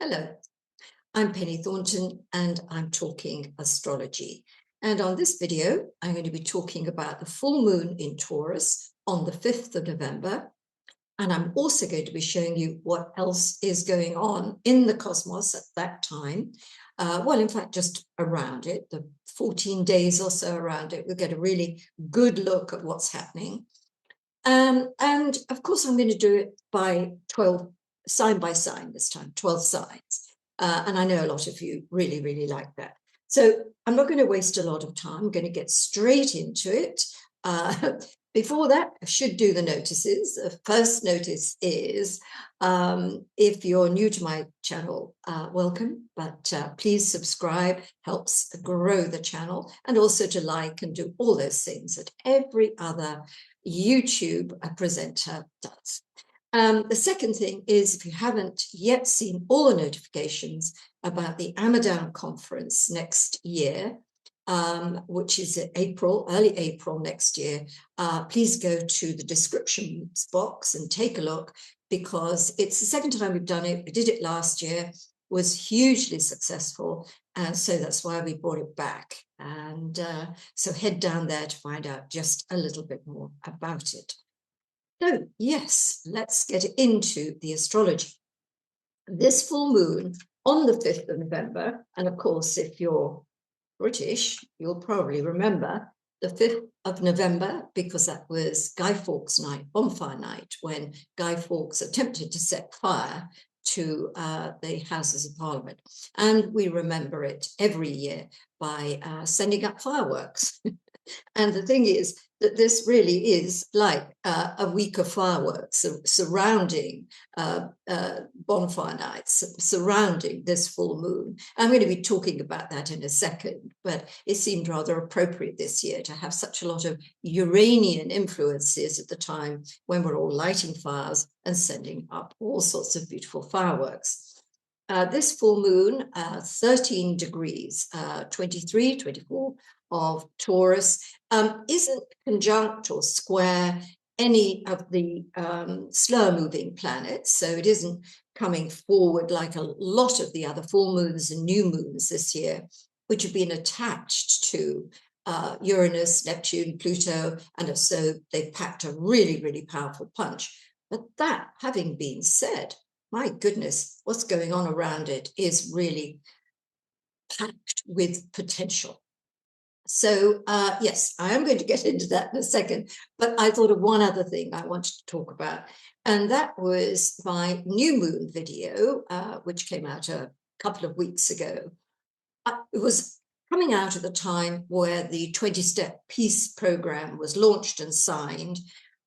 Hello, I'm Penny Thornton and I'm talking astrology. And on this video, I'm going to be talking about the full moon in Taurus on the 5th of November. And I'm also going to be showing you what else is going on in the cosmos at that time. Well, in fact, just around it, the 14 days or so around it, we'll get a really good look at what's happening. And of course, I'm going to do it by 12, sign by sign this time, 12 signs. And I know a lot of you really, really like that. So I'm not going to waste a lot of time. I'm going to get straight into it. Before that, I should do the notices. The first notice is, if you're new to my channel, welcome, but please subscribe, helps grow the channel, and also to like and do all those things that every other YouTube presenter does. The second thing is, if you haven't yet seen all the notifications about the Amadown conference next year, which is in April, early April next year, please go to the description box and take a look, because it's the second time we've done it. We did it last year, was hugely successful, and so that's why we brought it back. And so head down there to find out just a little bit more about it. So yes, let's get into the astrology. This full moon on the 5th of November, and of course, if you're British, you'll probably remember the 5th of November, because that was Guy Fawkes' night, bonfire night, when Guy Fawkes attempted to set fire to the Houses of Parliament. And we remember it every year by sending up fireworks. And the thing is that this really is like a week of fireworks surrounding bonfire nights, surrounding this full moon. I'm going to be talking about that in a second, but it seemed rather appropriate this year to have such a lot of Uranian influences at the time when we're all lighting fires and sending up all sorts of beautiful fireworks. This full moon, 13 degrees, 23, 24, of Taurus, isn't conjunct or square any of the slower-moving planets, so it isn't coming forward like a lot of the other full moons and new moons this year, which have been attached to Uranus, Neptune, Pluto, and so they've packed a really, really powerful punch. But that having been said, my goodness, what's going on around it is really packed with potential. So yes, I am going to get into that in a second, but I thought of one other thing I wanted to talk about, and that was my new moon video, which came out a couple of weeks ago. It was coming out at the time where the 20-step peace program was launched and signed,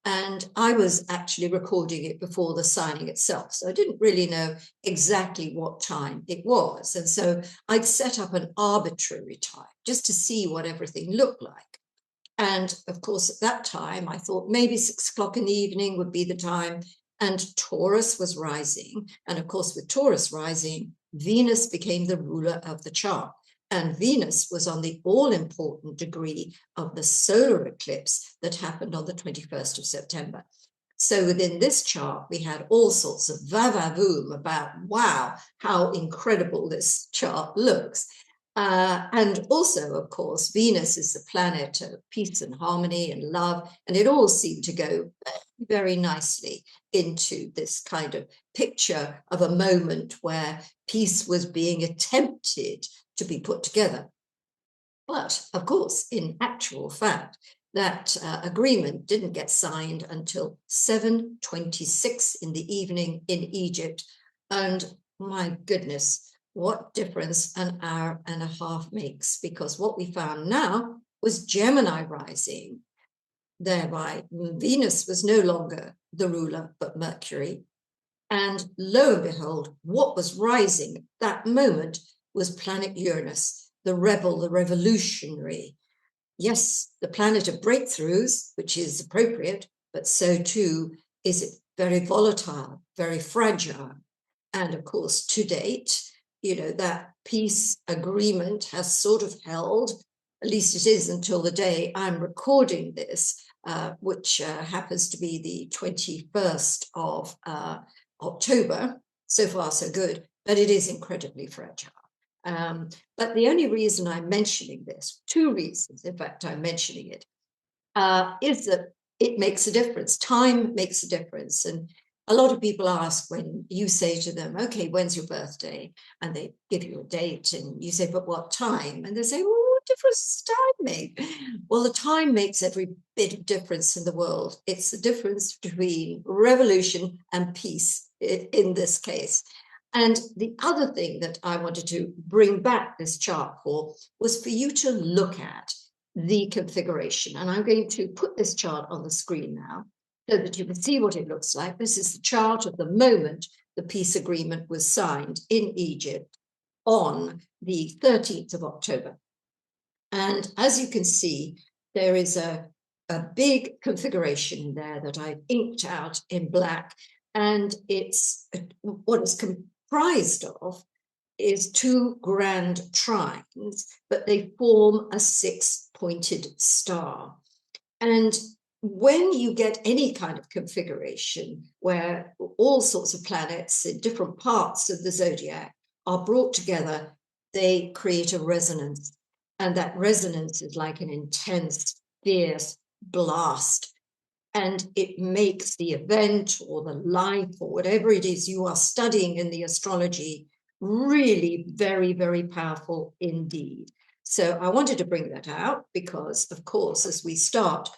and I was actually recording it before the signing itself. So I didn't really know exactly what time it was. And so I'd set up an arbitrary time just to see what everything looked like. And of course, at that time, I thought maybe 6 o'clock in the evening would be the time. And Taurus was rising. And of course, with Taurus rising, Venus became the ruler of the chart. And Venus was on the all-important degree of the solar eclipse that happened on the 21st of September. So within this chart, we had all sorts of va-va-voom about, wow, how incredible this chart looks. And also, of course, Venus is the planet of peace and harmony and love, and it all seemed to go very nicely into this kind of picture of a moment where peace was being attempted to be put together. But of course, in actual fact, that agreement didn't get signed until 7:26 in the evening in Egypt. And my goodness, what difference an hour and a half makes, because what we found now was Gemini rising. Thereby, Venus was no longer the ruler, but Mercury. And lo and behold, what was rising at that moment was planet Uranus, the rebel, the revolutionary. Yes, the planet of breakthroughs, which is appropriate, but so too is it very volatile, very fragile. And of course, to date, that peace agreement has sort of held, at least it is until the day I'm recording this, which happens to be the 21st of October. So far, so good. but it is incredibly fragile. But the only reason I'm mentioning this, two reasons, in fact, I'm mentioning it, is that it makes a difference. Time makes a difference. And a lot of people ask when you say to them, okay, when's your birthday? And they give you a date and you say, but what time? And they say, well, what difference does time make? Well, the time makes every bit of difference in the world. It's the difference between revolution and peace in this case. And the other thing that I wanted to bring back this chart for was for you to look at the configuration. And I'm going to put this chart on the screen now so that you can see what it looks like. This is the chart of the moment the peace agreement was signed in Egypt on the 13th of October. And as you can see, there is a big configuration there that I've inked out in black. And it's what it's comprised of is two grand trines, but they form a six-pointed star. And when you get any kind of configuration where all sorts of planets in different parts of the zodiac are brought together, they create a resonance. And that resonance is like an intense, fierce blast. And it makes the event or the life or whatever it is you are studying in the astrology really very, very powerful indeed. So I wanted to bring that out because, of course, as we start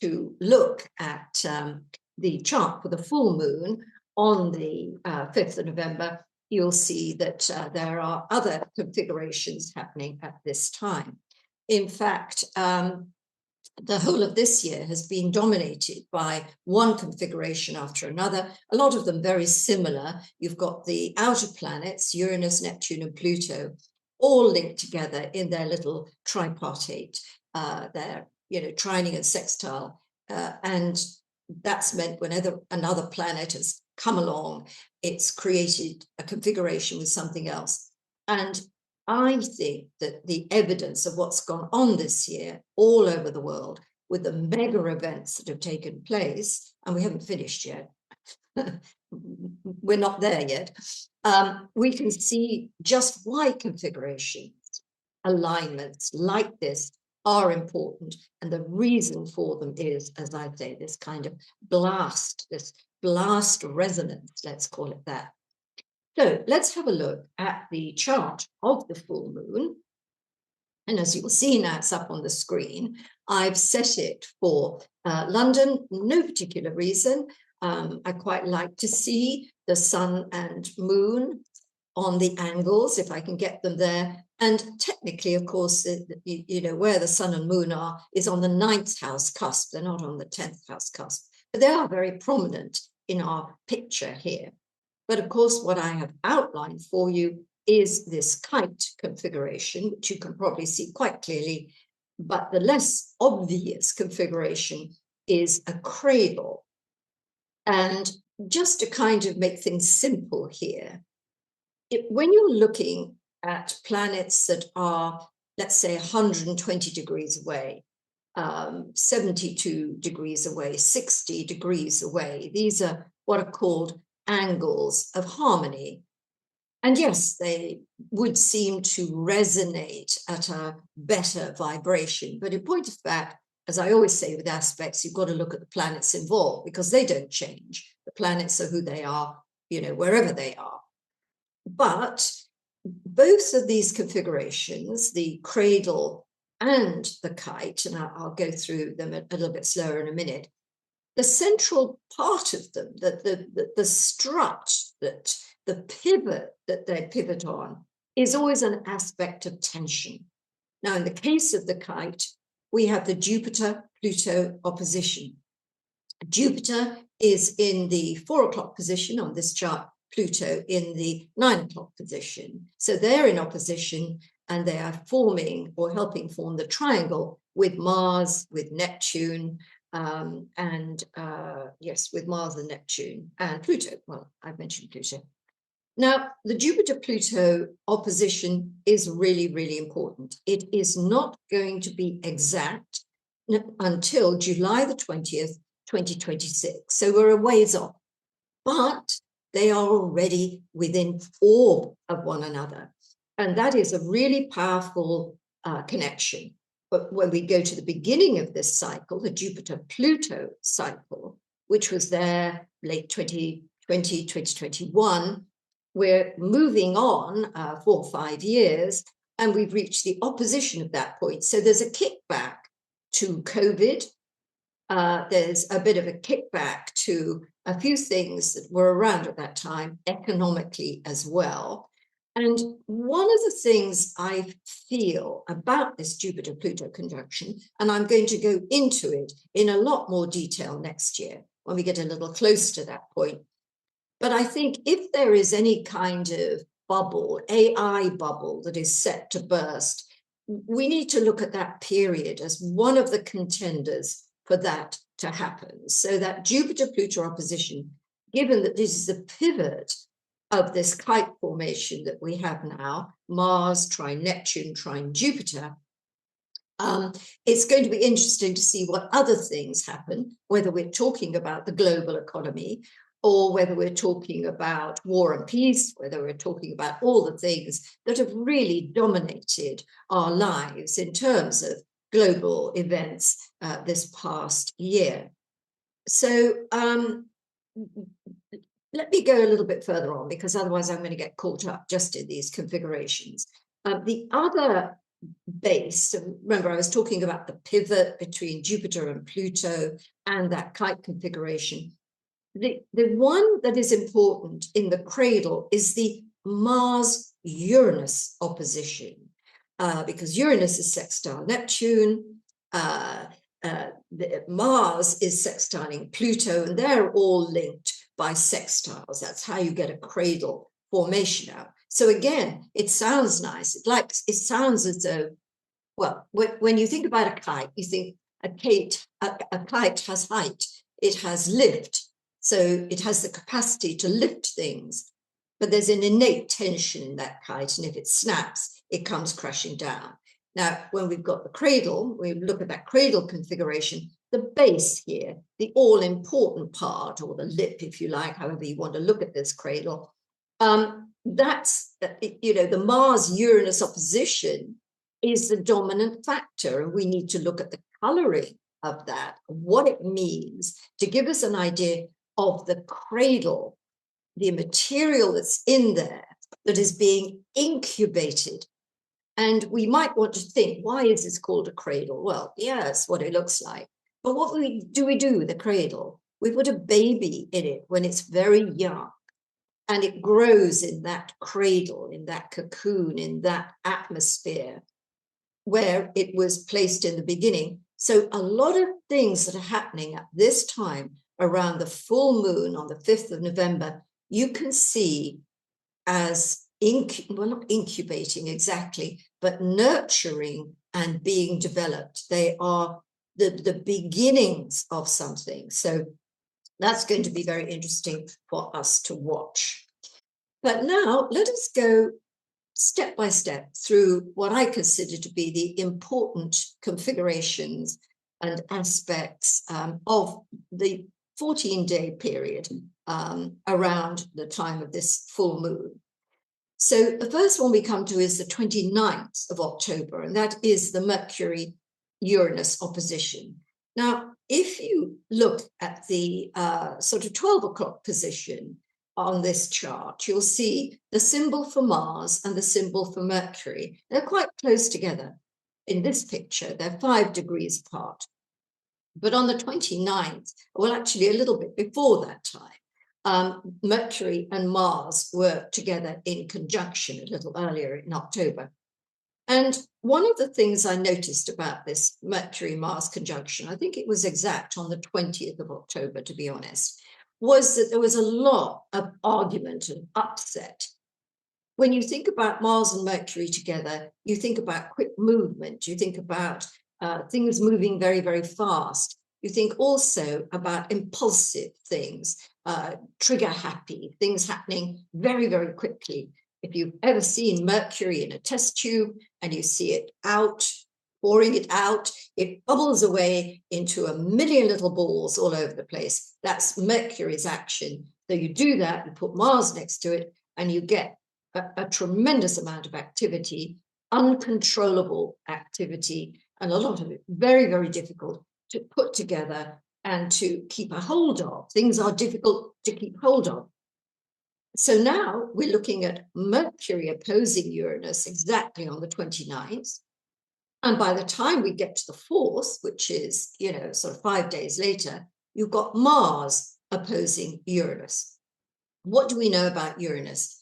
to look at the chart for the full moon on the 5th of November, you'll see that there are other configurations happening at this time. In fact, the whole of this year has been dominated by one configuration after another, a lot of them very similar. You've got the outer planets, Uranus, Neptune, and Pluto, all linked together in their little tripartite, their trining and sextile. And that's meant whenever another planet has come along, it's created a configuration with something else. And I think that the evidence of what's gone on this year all over the world with the mega events that have taken place, and we haven't finished yet, we're not there yet, we can see just why configurations, alignments like this are important. And the reason for them is, as I say, this kind of blast, this blast resonance, let's call it that. So let's have a look at the chart of the full moon. And as you will see now, it's up on the screen. I've set it for London, no particular reason. I quite like to see the sun and moon on the angles, if I can get them there. And technically, of course, where the sun and moon are is on the 9th house cusp. They're not on the 10th house cusp, but they are very prominent in our picture here. But of course, what I have outlined for you is this kite configuration, which you can probably see quite clearly. But the less obvious configuration is a cradle. And just to kind of make things simple here, when you're looking at planets that are, let's say, 120 degrees away, 72 degrees away, 60 degrees away, these are what are called angles of harmony. And yes, they would seem to resonate at a better vibration. But in point of fact, as I always say with aspects, you've got to look at the planets involved because they don't change. The planets are who they are, wherever they are. But both of these configurations, the cradle and the kite, and I'll go through them a little bit slower in a minute, the central part of them, the strut, that the pivot that they pivot on, is always an aspect of tension. Now, in the case of the kite, we have the Jupiter-Pluto opposition. Jupiter is in the 4 o'clock position on this chart, Pluto in the 9 o'clock position. So they're in opposition, and they are forming or helping form the triangle with Mars, with Neptune, with Mars and Neptune and Pluto. Well, I've mentioned Pluto. Now, the Jupiter-Pluto opposition is really, really important. It is not going to be exact until July the 20th, 2026. So we're a ways off. But they are already within orb of one another. And that is a really powerful connection. But when we go to the beginning of this cycle, the Jupiter-Pluto cycle, which was there late 2020, 2021, we're moving on 4 or 5 years, and we've reached the opposition of that point. So there's a kickback to COVID. There's a bit of a kickback to a few things that were around at that time, economically as well. And one of the things I feel about this Jupiter-Pluto conjunction, and I'm going to go into it in a lot more detail next year when we get a little close to that point. But I think if there is any kind of bubble, AI bubble that is set to burst, we need to look at that period as one of the contenders for that to happen. So that Jupiter-Pluto opposition, given that this is the pivot of this kite formation that we have now, Mars, trine Neptune, trine Jupiter, it's going to be interesting to see what other things happen, whether we're talking about the global economy, or whether we're talking about war and peace, whether we're talking about all the things that have really dominated our lives in terms of global events this past year. So let me go a little bit further on, because otherwise I'm going to get caught up just in these configurations. The other base, remember I was talking about the pivot between Jupiter and Pluto and that kite configuration. The one that is important in the cradle is the Mars-Uranus opposition, because Uranus is sextile Neptune, Mars is sextiling Pluto, and they're all linked by sextiles. That's how you get a cradle formation out. So again, it sounds nice. It sounds as though, well, when you think about a kite, you think a kite has height, it has lift. So it has the capacity to lift things, but there's an innate tension in that kite, and if it snaps, it comes crashing down. Now, when we've got the cradle, we look at that cradle configuration, the base here, the all-important part, or the lip, if you like, however you want to look at this cradle, that's, the Mars-Uranus opposition is the dominant factor, and we need to look at the coloring of that, what it means, to give us an idea of the cradle, the material that's in there that is being incubated. And we might want to think, why is this called a cradle? Well, yes, what it looks like. But what do we do with the cradle? We put a baby in it when it's very young, and it grows in that cradle, in that cocoon, in that atmosphere where it was placed in the beginning. So a lot of things that are happening at this time around the full moon on the 5th of November, you can see as, not incubating exactly, but nurturing and being developed. They are the beginnings of something. So that's going to be very interesting for us to watch. But now let us go step by step through what I consider to be the important configurations and aspects of the 14-day period around the time of this full moon. So the first one we come to is the 29th of October, and that is the Mercury-Uranus opposition. Now, if you look at the sort of 12 o'clock position on this chart, you'll see the symbol for Mars and the symbol for Mercury. They're quite close together. In this picture, they're 5 degrees apart. But on the 29th, well, actually a little bit before that time, Mercury and Mars were together in conjunction a little earlier in October. And one of the things I noticed about this Mercury-Mars conjunction, I think it was exact on the 20th of October, to be honest, was that there was a lot of argument and upset. When you think about Mars and Mercury together, you think about quick movement, you think about things moving very, very fast. You think also about impulsive things, trigger happy, things happening very, very quickly. If you've ever seen Mercury in a test tube and you see it out, pouring it out, it bubbles away into a million little balls all over the place. That's Mercury's action. So you do that, you put Mars next to it, and you get a tremendous amount of activity, uncontrollable activity, and a lot of it very, very difficult to put together and to keep a hold of. Things are difficult to keep hold of. So now we're looking at Mercury opposing Uranus exactly on the 29th. And by the time we get to the 4th, which is, sort of 5 days later, you've got Mars opposing Uranus. What do we know about Uranus?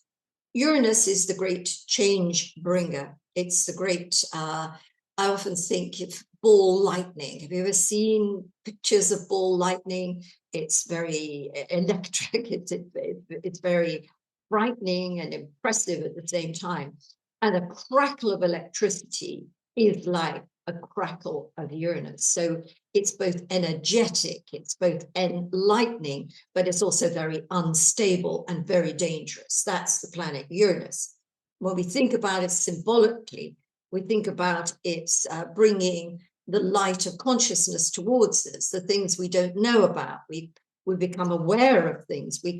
Uranus is the great change bringer. It's the great, I often think of ball lightning. Have you ever seen pictures of ball lightning? It's very electric. It's very frightening and impressive at the same time. And a crackle of electricity is like a crackle of Uranus. So it's both energetic, it's both enlightening, but it's also very unstable and very dangerous. That's the planet Uranus. When we think about it symbolically, we think about its bringing the light of consciousness towards us, the things we don't know about. We become aware of things. We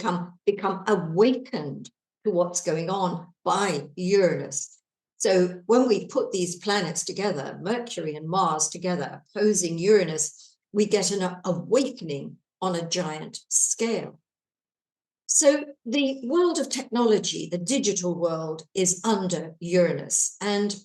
become awakened to what's going on by Uranus. So when we put these planets together, Mercury and Mars together, opposing Uranus, we get an awakening on a giant scale. So the world of technology, the digital world, is under Uranus. And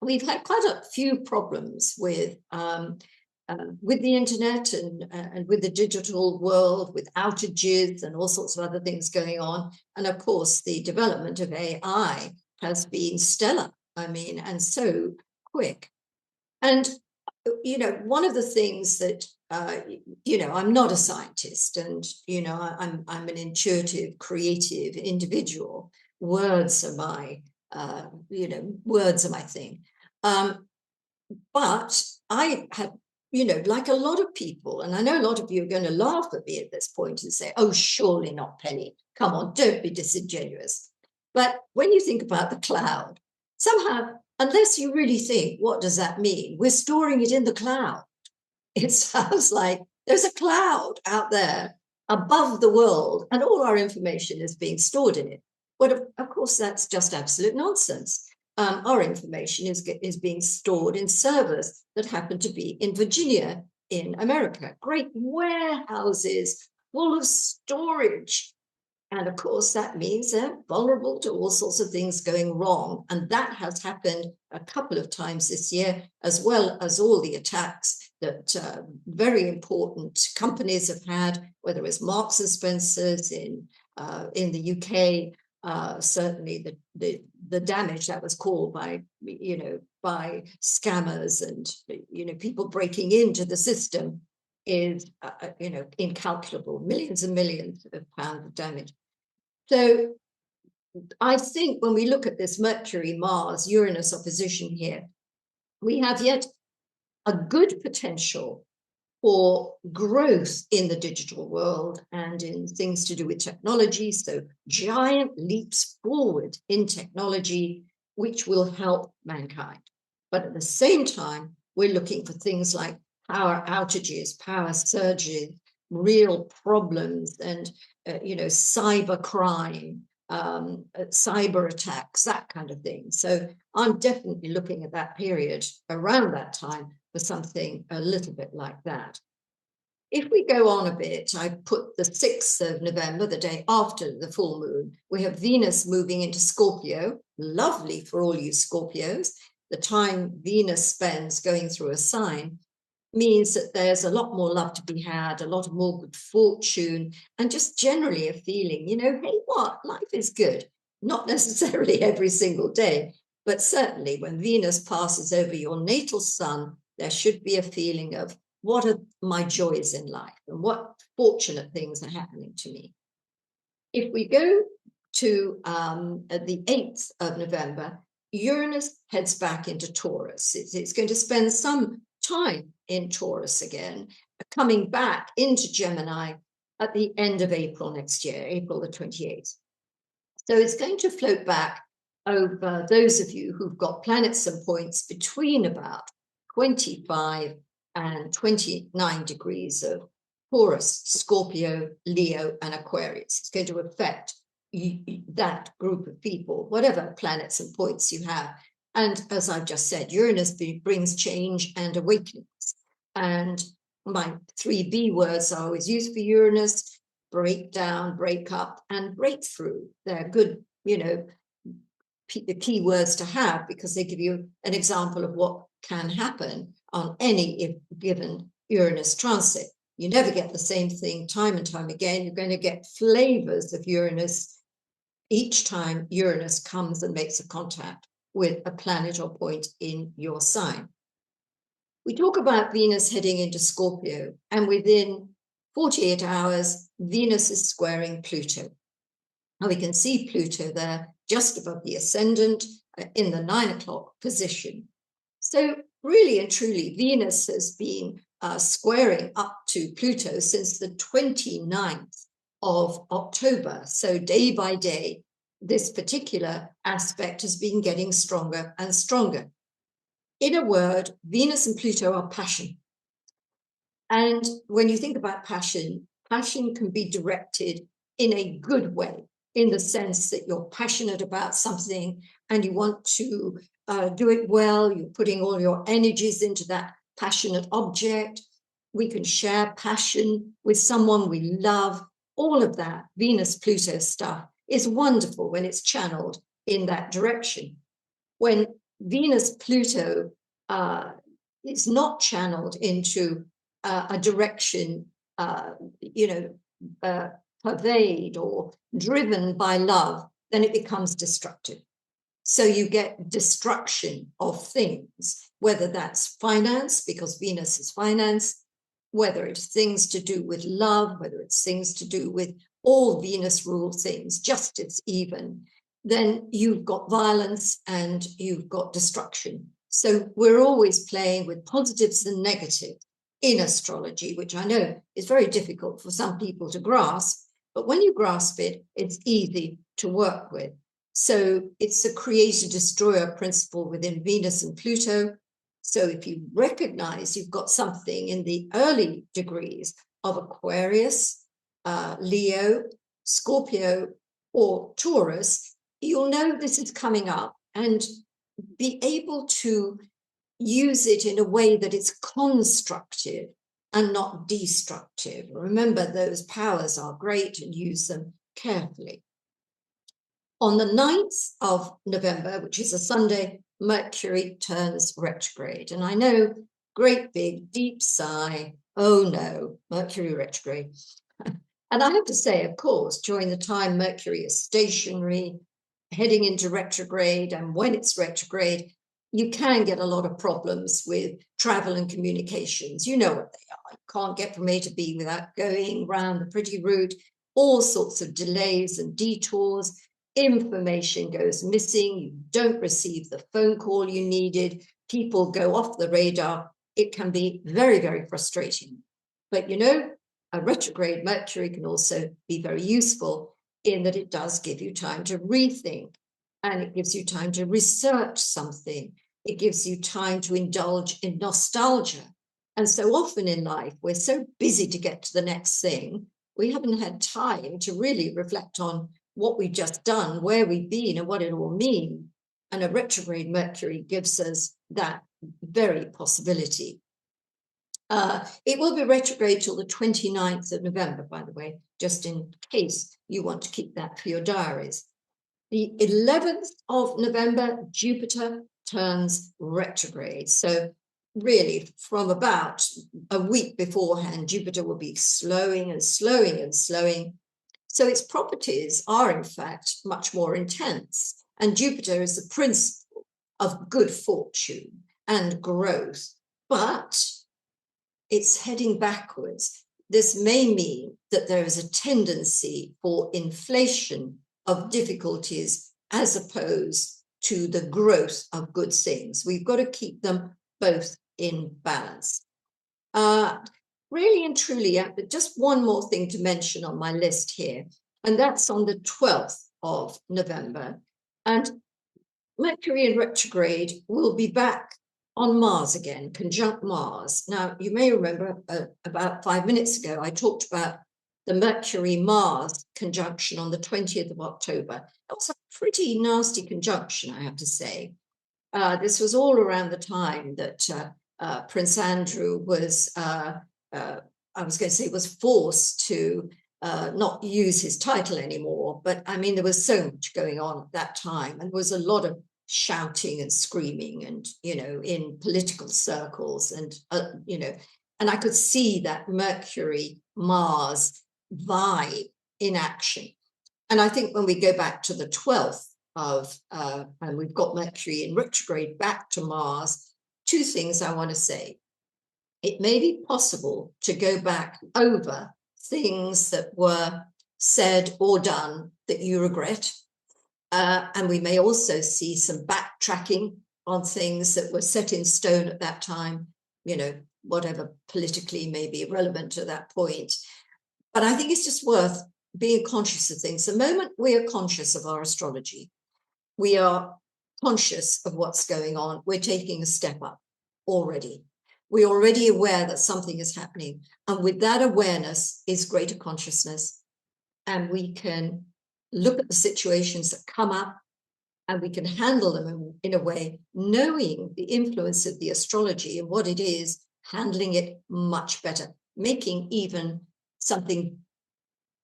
we've had quite a few problems with the internet and with the digital world, with outages and all sorts of other things going on. And of course, the development of AI has been stellar, and so quick. And, one of the things that, I'm not a scientist and, I'm an intuitive, creative individual. Words are my thing. But I have, like a lot of people, and I know a lot of you are going to laugh at me at this point and say, oh, surely not, Penny. Come on, don't be disingenuous. But when you think about the cloud, somehow, unless you really think, what does that mean? We're storing it in the cloud. It sounds like there's a cloud out there above the world, and all our information is being stored in it. But of course, that's just absolute nonsense. Our information is being stored in servers that happen to be in Virginia, in America. Great warehouses full of storage. And of course, that means they're vulnerable to all sorts of things going wrong. And that has happened a couple of times this year, as well as all the attacks that very important companies have had, whether it's Marks and Spencer's in the UK. Certainly the damage that was caused by scammers and people breaking into the system is incalculable, millions and millions of pounds of damage. So I think when we look at this Mercury, Mars, Uranus opposition here, we have yet a good potential for growth in the digital world and in things to do with technology. So giant leaps forward in technology, which will help mankind. But at the same time, we're looking for things like power outages, power surges, real problems, and cyber crime, cyber attacks, that kind of thing. So I'm definitely looking at that period around that time for something a little bit like that. If we go on a bit, I put the 6th of November, the day after the full moon, we have Venus moving into Scorpio. Lovely for all you Scorpios. The time Venus spends going through a sign means that there's a lot more love to be had, a lot more good fortune, and just generally a feeling, hey, what? Life is good. Not necessarily every single day, but certainly when Venus passes over your natal sun, there should be a feeling of what are my joys in life and what fortunate things are happening to me. If we go to the 8th of November, Uranus heads back into Taurus. It's going to spend some time in Taurus again, coming back into Gemini at the end of April next year, April the 28th. So it's going to float back over those of you who've got planets and points between about 25 and 29 degrees of Taurus, Scorpio, Leo, and Aquarius. It's going to affect that group of people, whatever planets and points you have. And as I've just said, Uranus brings change and awakenings. And my 3B words I always use for Uranus: breakdown, break up, and breakthrough. They're good, the key words to have, because they give you an example of what can happen on any given Uranus transit. You never get the same thing time and time again. You're going to get flavors of Uranus each time Uranus comes and makes a contact with a planet or point in your sign. We talk about Venus heading into Scorpio, and within 48 hours, Venus is squaring Pluto. Now we can see Pluto there just above the ascendant in the 9 o'clock position. So really and truly, Venus has been squaring up to Pluto since the 29th of October. So day by day, this particular aspect has been getting stronger and stronger. In a word, Venus and Pluto are passion. And when you think about passion, passion can be directed in a good way, in the sense that you're passionate about something and you want to do it well. You're putting all your energies into that passionate object. We can share passion with someone we love. All of that Venus-Pluto stuff is wonderful when it's channeled in that direction. When Venus-Pluto is not channeled into a direction, pervade or driven by love, then it becomes destructive. So you get destruction of things, whether that's finance, because Venus is finance, whether it's things to do with love, whether it's things to do with all Venus ruled things, justice even, then you've got violence and you've got destruction. So we're always playing with positives and negatives in astrology, which I know is very difficult for some people to grasp, but when you grasp it, it's easy to work with. So it's a creator-destroyer principle within Venus and Pluto. So if you recognize you've got something in the early degrees of Aquarius, Leo, Scorpio, or Taurus, you'll know this is coming up and be able to use it in a way that it's constructive and not destructive. Remember, those powers are great and use them carefully. On the 9th of November, which is a Sunday, Mercury turns retrograde. And I know, great big deep sigh, oh no, Mercury retrograde. And I have to say, of course, during the time Mercury is stationary, heading into retrograde, and when it's retrograde, you can get a lot of problems with travel and communications. You know what they are. You can't get from A to B without going round the pretty route, all sorts of delays and detours. Information goes missing. You don't receive the phone call you needed. People go off the radar. It can be very, very frustrating. But a retrograde Mercury can also be very useful in that it does give you time to rethink, and it gives you time to research something. It gives you time to indulge in nostalgia. And so often in life, we're so busy to get to the next thing, we haven't had time to really reflect on what we've just done, where we've been, and what it all means. And a retrograde Mercury gives us that very possibility. It will be retrograde till the 29th of November, by the way, just in case you want to keep that for your diaries. The 11th of November, Jupiter turns retrograde. So really, from about a week beforehand, Jupiter will be slowing and slowing and slowing. So its properties are, in fact, much more intense. And Jupiter is the principle of good fortune and growth. But it's heading backwards. This may mean that there is a tendency for inflation of difficulties as opposed to the growth of good things. We've got to keep them both in balance. Really and truly, just one more thing to mention on my list here, and that's on the 12th of November. And Mercury in retrograde will be back on Mars again, conjunct Mars. Now, you may remember about 5 minutes ago, I talked about the Mercury-Mars conjunction on the 20th of October. That was a pretty nasty conjunction, I have to say. This was all around the time that Prince Andrew was, I was going to say, was forced to not use his title anymore. But I mean, there was so much going on at that time, and there was a lot of shouting and screaming, and in political circles, and and I could see that Mercury Mars vibe in action. And I think when we go back to the 12th of, and we've got Mercury in retrograde back to Mars, two things I want to say. It may be possible to go back over things that were said or done that you regret. And we may also see some backtracking on things that were set in stone at that time, whatever politically may be relevant at that point. But I think it's just worth being conscious of things. The moment we are conscious of our astrology, we are conscious of what's going on, we're taking a step up already. We're already aware that something is happening. And with that awareness is greater consciousness. And we can look at the situations that come up, and we can handle them in a way, knowing the influence of the astrology and what it is, handling it much better, making even something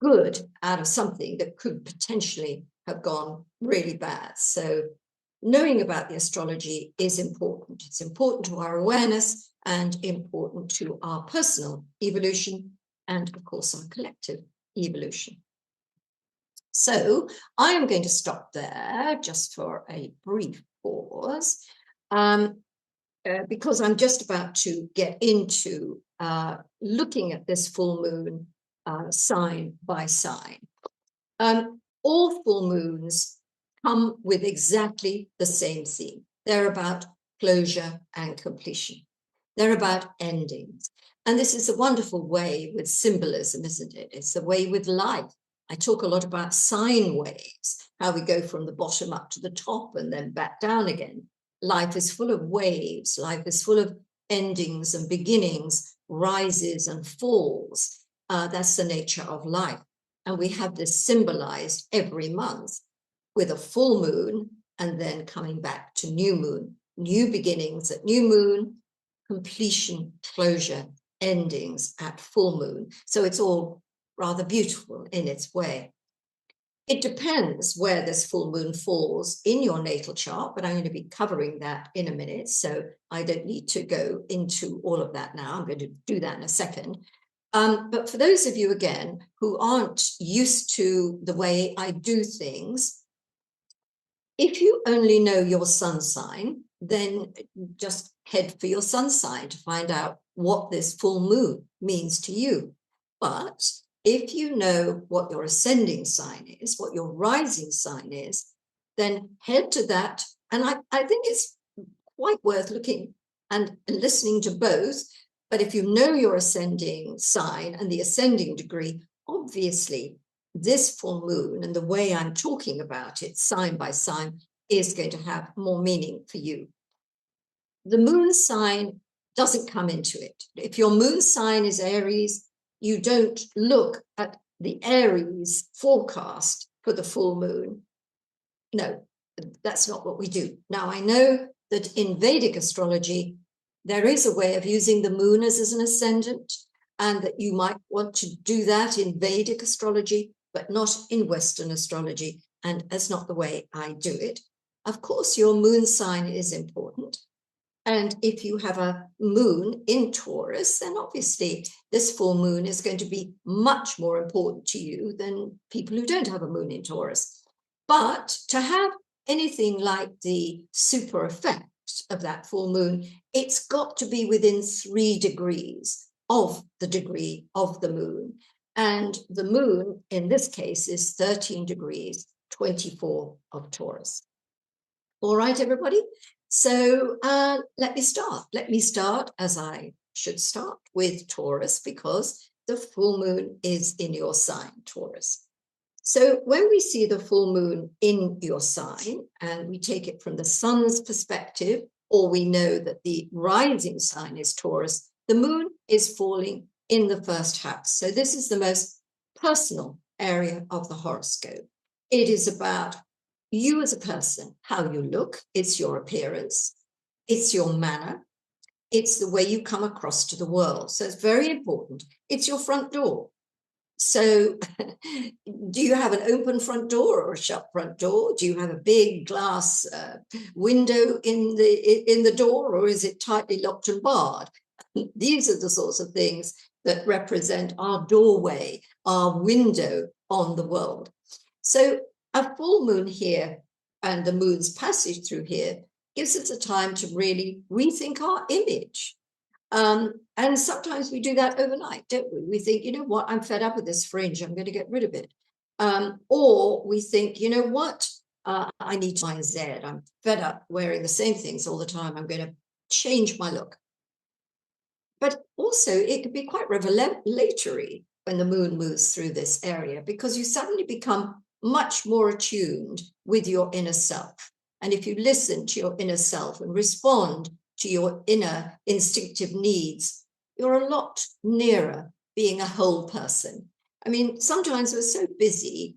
good out of something that could potentially have gone really bad. So knowing about the astrology is important. It's important to our awareness and important to our personal evolution and, of course, our collective evolution. So I am going to stop there just for a brief pause, because I'm just about to get into looking at this full moon sign by sign. All full moons come with exactly the same theme. They're about closure and completion. They're about endings. And this is a wonderful way with symbolism, isn't it? It's the way with life. I talk a lot about sine waves, how we go from the bottom up to the top and then back down again. Life is full of waves. Life is full of endings and beginnings, rises and falls. That's the nature of life. And we have this symbolized every month with a full moon and then coming back to new moon, new beginnings at new moon, completion, closure, endings at full moon. So it's all rather beautiful in its way. It depends where this full moon falls in your natal chart, but I'm going to be covering that in a minute, so I don't need to go into all of that now. I'm going to do that in a second. But for those of you, again, who aren't used to the way I do things, if you only know your sun sign, then just head for your sun sign to find out what this full moon means to you. But if you know what your ascending sign is, what your rising sign is, then head to that. And I think it's quite worth looking and listening to both. But if you know your ascending sign and the ascending degree, obviously this full moon and the way I'm talking about it, sign by sign, is going to have more meaning for you. The moon sign doesn't come into it. If your moon sign is Aries, you don't look at the Aries forecast for the full moon. No, that's not what we do. Now, I know that in Vedic astrology, there is a way of using the moon as an ascendant, and that you might want to do that in Vedic astrology, but not in Western astrology, and that's not the way I do it. Of course, your moon sign is important. And if you have a moon in Taurus, then obviously this full moon is going to be much more important to you than people who don't have a moon in Taurus. But to have anything like the super effect of that full moon, it's got to be within 3 degrees of the degree of the moon. And the moon, in this case, is 13 degrees, 24 of Taurus. All right, everybody? So let me start. Let me start, as I should start, with Taurus, because the full moon is in your sign, Taurus. So when we see the full moon in your sign, and we take it from the sun's perspective, or we know that the rising sign is Taurus, the moon is falling in the first house. So this is the most personal area of the horoscope. It is about you as a person, how you look, it's your appearance, it's your manner, it's the way you come across to the world. So it's very important. It's your front door. So do you have an open front door or a shut front door? Do you have a big glass window in the door, or is it tightly locked and barred? These are the sorts of things that represent our doorway, our window on the world. So a full moon here and the moon's passage through here gives us a time to really rethink our image. And sometimes we do that overnight, don't we? We think, you know what, I'm fed up with this fringe, I'm going to get rid of it. Or we think, you know what, I need to Y Z. I'm fed up wearing the same things all the time. I'm going to change my look. But also, it could be quite revelatory when the moon moves through this area, because you suddenly become much more attuned with your inner self. And if you listen to your inner self and respond to your inner instinctive needs, you're a lot nearer being a whole person. I mean, sometimes we're so busy,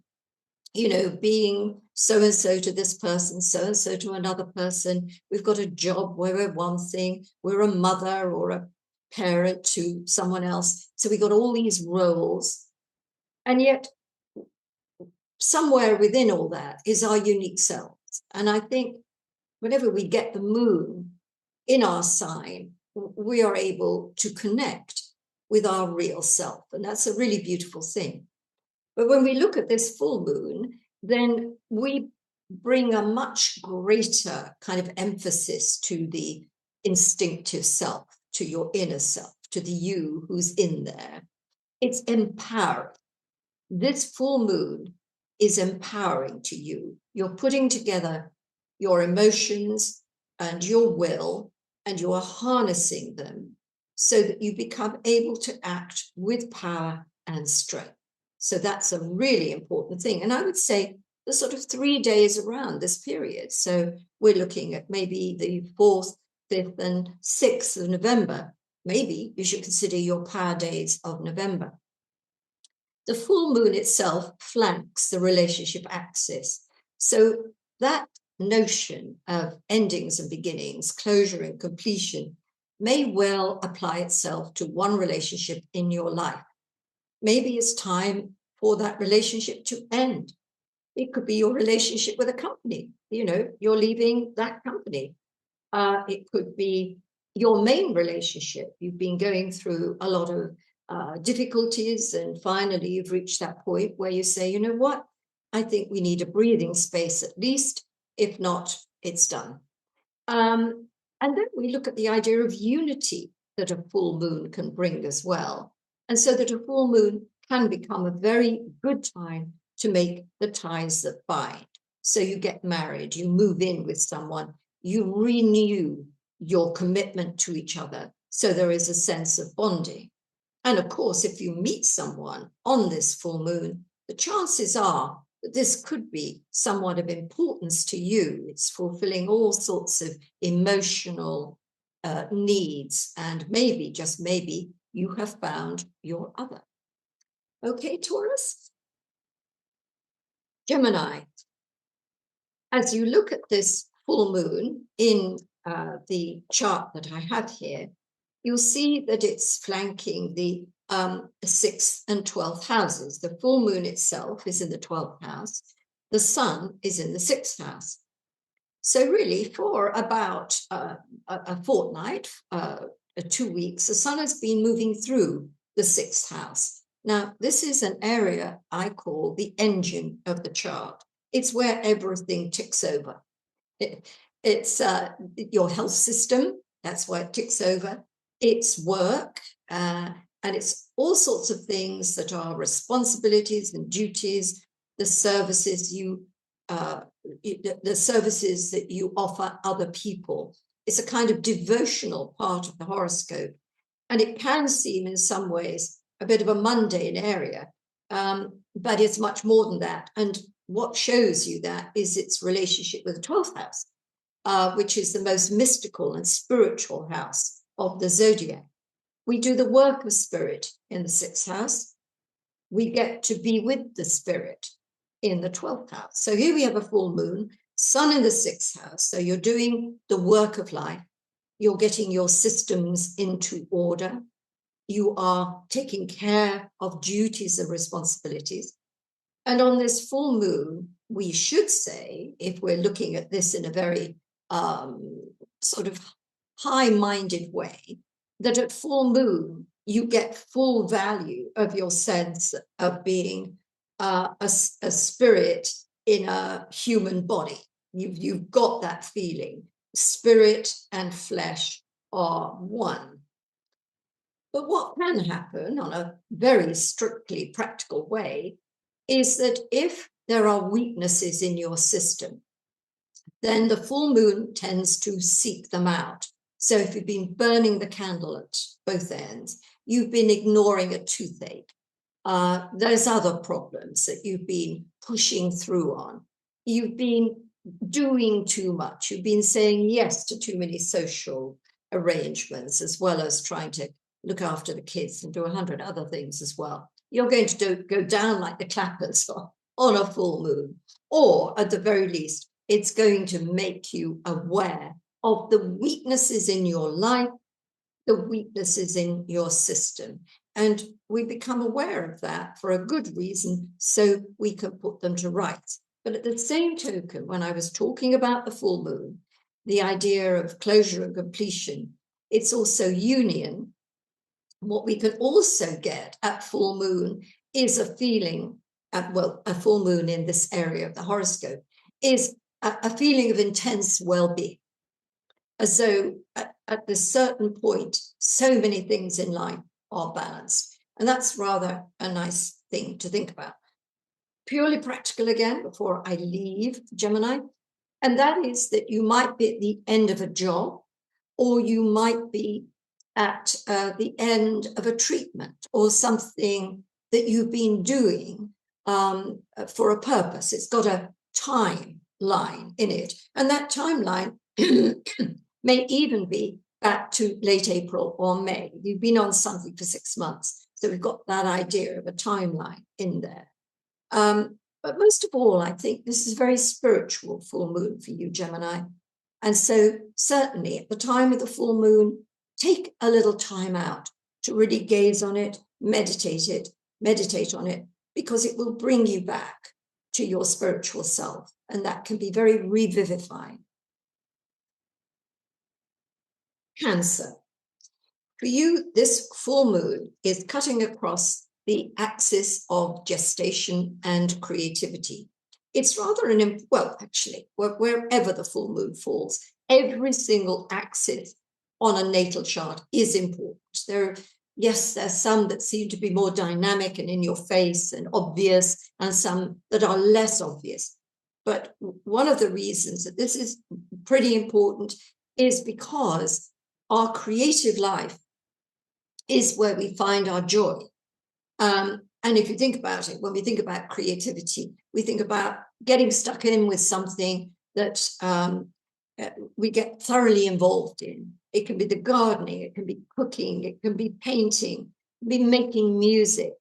you know, being so-and-so to this person, so-and-so to another person. We've got a job where we're one thing, we're a mother or a parent to someone else. So we've got all these roles. And yet, somewhere within all that is our unique selves. And I think whenever we get the moon in our sign, we are able to connect with our real self. And that's a really beautiful thing. But when we look at this full moon, then we bring a much greater kind of emphasis to the instinctive self, to your inner self, to the you who's in there. It's empowering. This full moon is empowering to you. You're putting together your emotions and your will, and you are harnessing them so that you become able to act with power and strength. So that's a really important thing. And I would say the sort of 3 days around this period. So we're looking at maybe the 4th, 5th, and 6th of November. Maybe you should consider your power days of November. The full moon itself flanks the relationship axis. So that notion of endings and beginnings, closure and completion, may well apply itself to one relationship in your life. Maybe it's time for that relationship to end. It could be your relationship with a company. You know, you're leaving that company. It could be your main relationship. You've been going through a lot of difficulties, and finally you've reached that point where you say, you know what, I think we need a breathing space at least. If not, it's done. And then we look at the idea of unity that a full moon can bring as well. And so that a full moon can become a very good time to make the ties that bind. So you get married, you move in with someone, you renew your commitment to each other. So there is a sense of bonding. And of course, if you meet someone on this full moon, the chances are that this could be somewhat of importance to you. It's fulfilling all sorts of emotional needs, and maybe, just maybe, you have found your other. Okay, Taurus? Gemini. As you look at this full moon in the chart that I have here, you'll see that it's flanking the 6th and 12th houses. The full moon itself is in the 12th house. The sun is in the 6th house. So really, for about a fortnight, 2 weeks, the sun has been moving through the 6th house. Now, this is an area I call the engine of the chart. It's where everything ticks over. It's your health system. That's why it ticks over. It's work, and it's all sorts of things that are responsibilities and duties, the services that you offer other people. It's a kind of devotional part of the horoscope, and it can seem in some ways a bit of a mundane area, but it's much more than that. And what shows you that is its relationship with the 12th house. which is the most mystical and spiritual house of the zodiac. We do the work of spirit in the 6th house. We get to be with the spirit in the 12th house. So here we have a full moon, sun in the 6th house. So you're doing the work of life. You're getting your systems into order. You are taking care of duties and responsibilities. And on this full moon, we should say, if we're looking at this in a very sort of high-minded way, that at full moon, you get full value of your sense of being a spirit in a human body. You've got that feeling. Spirit and flesh are one. But what can happen on a very strictly practical way is that if there are weaknesses in your system, then the full moon tends to seek them out. So if you've been burning the candle at both ends, you've been ignoring a toothache, there's other problems that you've been pushing through on. You've been doing too much. You've been saying yes to too many social arrangements, as well as trying to look after the kids and do 100 other things as well. You're going to go down like the clappers on a full moon, or at the very least, it's going to make you aware of the weaknesses in your life, the weaknesses in your system. And we become aware of that for a good reason, so we can put them to rights. But at the same token, when I was talking about the full moon, the idea of closure and completion, it's also union. What we can also get at full moon is a feeling, a full moon in this area of the horoscope, is a feeling of intense well-being, as though at this certain point, so many things in life are balanced. And that's rather a nice thing to think about. Purely practical again, before I leave Gemini, and that is that you might be at the end of a job, or you might be at the end of a treatment or something that you've been doing for a purpose. It's got a timeline in it. And that timeline may even be back to late April or May. You've been on something for 6 months. So we've got that idea of a timeline in there. But most of all, I think this is very spiritual full moon for you, Gemini. And so certainly at the time of the full moon, take a little time out to really gaze on it, meditate on it, because it will bring you back to your spiritual self. And that can be very revivifying. Cancer. For you, this full moon is cutting across the axis of gestation and creativity. It's rather actually, wherever the full moon falls, every single axis on a natal chart is important. There's some that seem to be more dynamic and in your face and obvious, and some that are less obvious. But one of the reasons that this is pretty important is because our creative life is where we find our joy. And if you think about it, when we think about creativity, we think about getting stuck in with something that we get thoroughly involved in. It can be the gardening, it can be cooking, it can be painting, it can be making music,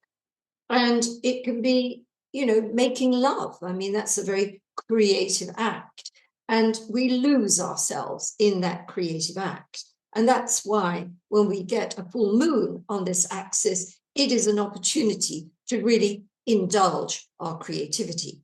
and it can be, making love. I mean, that's a very creative act. And we lose ourselves in that creative act. And that's why when we get a full moon on this axis, it is an opportunity to really indulge our creativity.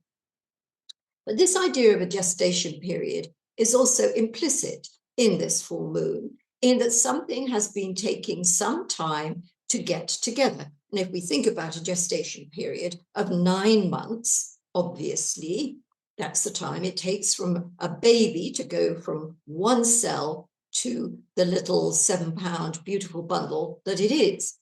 But this idea of a gestation period is also implicit in this full moon, in that something has been taking some time to get together. And if we think about a gestation period of 9 months, obviously, that's the time it takes from a baby to go from one cell to the little 7-pound beautiful bundle that it is.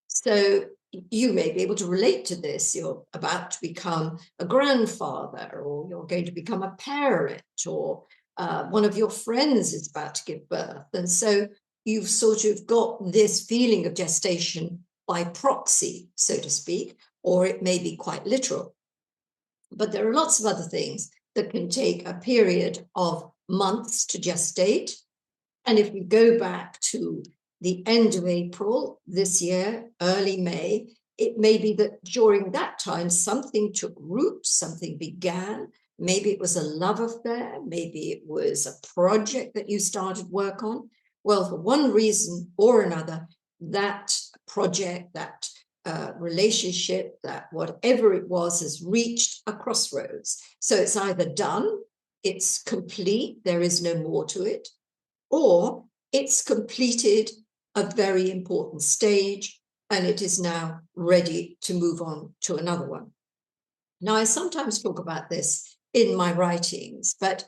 So you may be able to relate to this. You're about to become a grandfather, or you're going to become a parent, or one of your friends is about to give birth. And so you've sort of got this feeling of gestation by proxy, so to speak, or it may be quite literal. But there are lots of other things that can take a period of months to gestate. And if we go back to the end of April this year, early May, it may be that during that time, something took root, something began. Maybe it was a love affair, maybe it was a project that you started work on. Well, for one reason or another, that project, that relationship, that whatever it was, has reached a crossroads. So it's either done, it's complete, there is no more to it, or it's completed a very important stage and it is now ready to move on to another one. Now, I sometimes talk about this in my writings, but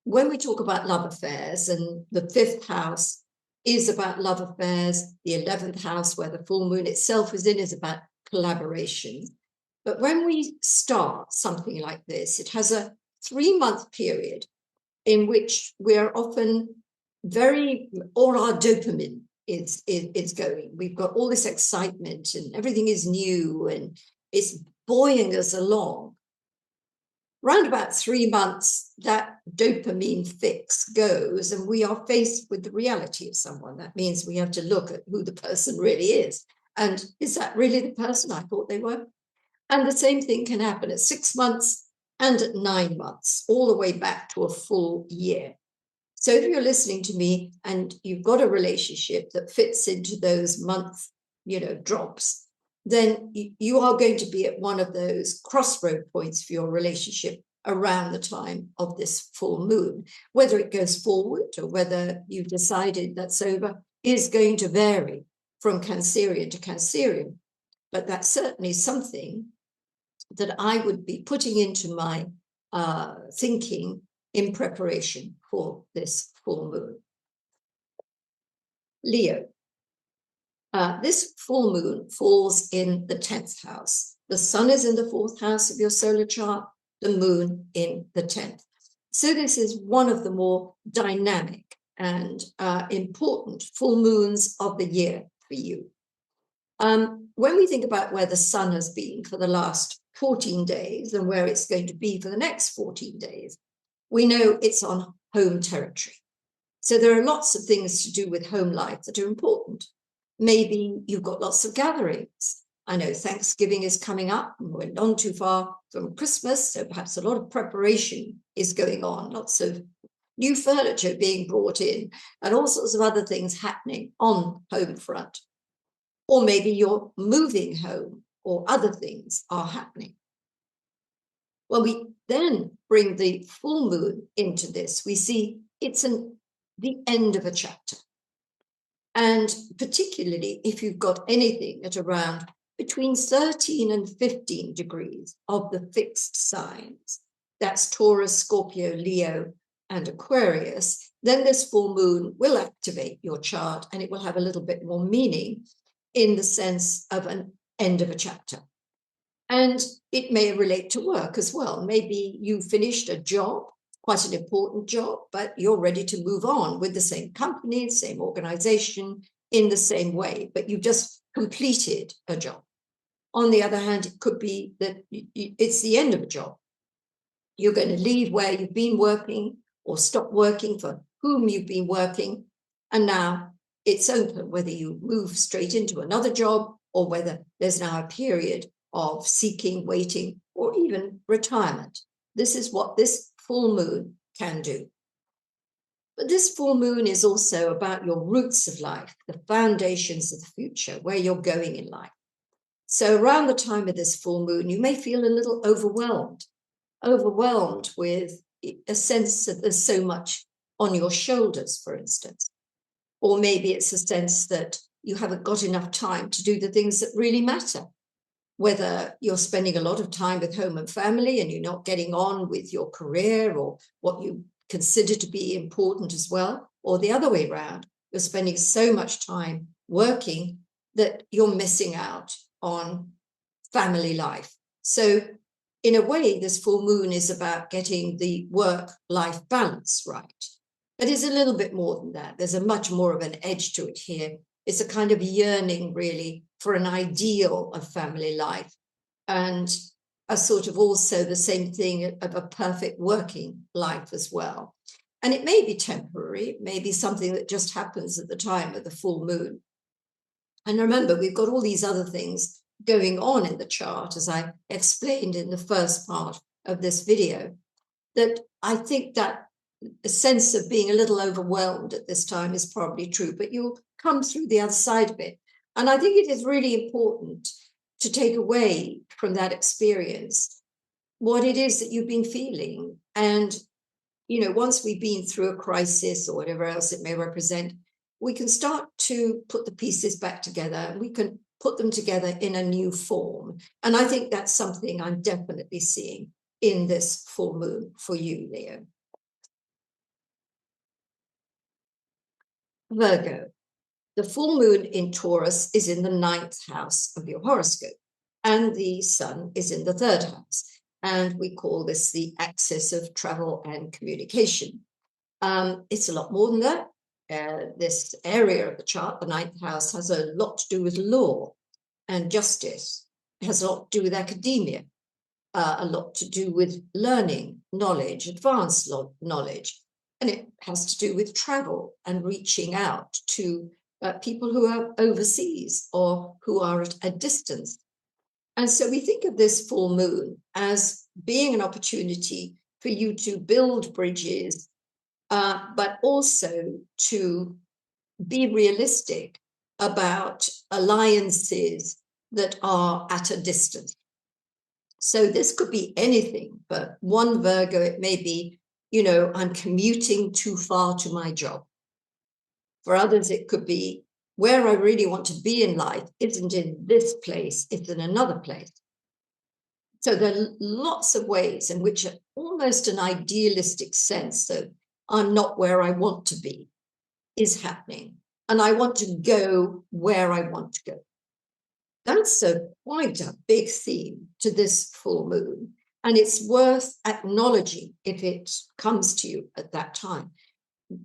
when we talk about love affairs, and the 5th house is about love affairs, the 11th house, where the full moon itself is in, is about collaboration. But when we start something like this, it has a 3-month period in which we're often all our dopamine is going. We've got all this excitement and everything is new and it's buoying us along. Round about 3 months, that dopamine fix goes and we are faced with the reality of someone. That means we have to look at who the person really is. And is that really the person I thought they were? And the same thing can happen at 6 months and at 9 months, all the way back to a full year. So if you're listening to me and you've got a relationship that fits into those month, drops, then you are going to be at one of those crossroad points for your relationship around the time of this full moon. Whether it goes forward or whether you've decided that's over is going to vary from Cancerian to Cancerian. But that's certainly something that I would be putting into my thinking in preparation for this full moon. Leo. This full moon falls in the 10th house. The sun is in the 4th house of your solar chart, the moon in the 10th. So this is one of the more dynamic and important full moons of the year for you. When we think about where the sun has been for the last 14 days and where it's going to be for the next 14 days, we know it's on home territory. So there are lots of things to do with home life that are important. Maybe you've got lots of gatherings. I know Thanksgiving is coming up and we're not too far from Christmas, so perhaps a lot of preparation is going on, lots of new furniture being brought in and all sorts of other things happening on home front. Or maybe you're moving home or other things are happening. When we then bring the full moon into this, we see it's the end of a chapter. And particularly if you've got anything at around between 13 and 15 degrees of the fixed signs, that's Taurus, Scorpio, Leo, and Aquarius, then this full moon will activate your chart and it will have a little bit more meaning in the sense of an end of a chapter. And it may relate to work as well. Maybe you finished a job, quite an important job, but you're ready to move on with the same company, same organization, in the same way, but you've just completed a job. On the other hand, it could be that it's the end of a job. You're going to leave where you've been working or stop working for whom you've been working, and now it's open whether you move straight into another job or whether there's now a period of seeking, waiting, or even retirement. This is what this full moon can do. But this full moon is also about your roots of life, the foundations of the future, where you're going in life. So around the time of this full moon, you may feel a little overwhelmed with a sense that there's so much on your shoulders, for instance. Or maybe it's a sense that you haven't got enough time to do the things that really matter. Whether you're spending a lot of time with home and family and you're not getting on with your career or what you consider to be important as well, or the other way around, you're spending so much time working that you're missing out on family life. So in a way, this full moon is about getting the work-life balance right. But it's a little bit more than that. There's a much more of an edge to it here. It's a kind of yearning, really, for an ideal of family life and a sort of also the same thing of a perfect working life as well. And it may be temporary, it may be something that just happens at the time of the full moon. And remember, we've got all these other things going on in the chart, as I explained in the first part of this video, that I think that a sense of being a little overwhelmed at this time is probably true, but you'll come through the other side of it. And I think it is really important to take away from that experience what it is that you've been feeling. And, you know, once we've been through a crisis or whatever else it may represent, we can start to put the pieces back together, and we can put them together in a new form. And I think that's something I'm definitely seeing in this full moon for you, Leo. Virgo, the full moon in Taurus is in the 9th house of your horoscope, and the sun is in the 3rd house. And we call this the axis of travel and communication. It's a lot more than that. This area of the chart, the 9th house, has a lot to do with law and justice. It has a lot to do with academia, a lot to do with learning, knowledge, advanced knowledge. And it has to do with travel and reaching out to people who are overseas or who are at a distance. And so we think of this full moon as being an opportunity for you to build bridges, but also to be realistic about alliances that are at a distance. So this could be anything, but one Virgo, it may be, you know, I'm commuting too far to my job. For others, it could be where I really want to be in life isn't in this place, it's in another place. So there are lots of ways in which almost an idealistic sense of I'm not where I want to be is happening, and I want to go where I want to go. That's quite a big theme to this full moon, and it's worth acknowledging if it comes to you at that time.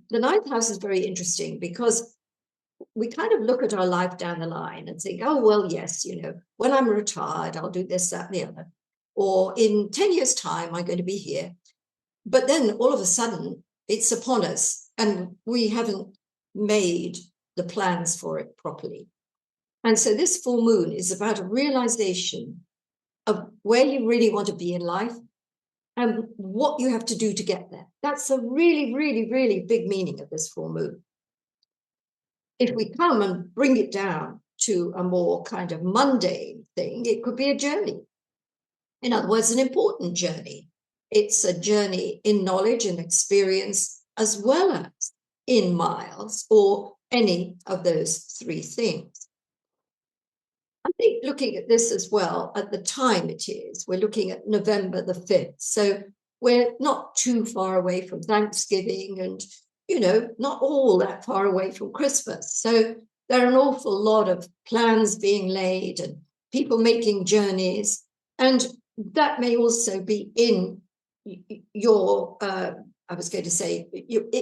The 9th house is very interesting because we kind of look at our life down the line and think, oh, well, yes, you know, when I'm retired, I'll do this, that, and the other. Or in 10 years' time, I'm going to be here. But then all of a sudden, it's upon us, and we haven't made the plans for it properly. And so this full moon is about a realization of where you really want to be in life and what you have to do to get there. That's a really, really, really big meaning of this full moon. If we come and bring it down to a more kind of mundane thing, it could be a journey. In other words, an important journey. It's a journey in knowledge and experience, as well as in miles, or any of those three things. I think looking at this as well, at the time it is, we're looking at November the 5th. So we're not too far away from Thanksgiving and, you know, not all that far away from Christmas. So there are an awful lot of plans being laid and people making journeys. And that may also be in your, I was going to say,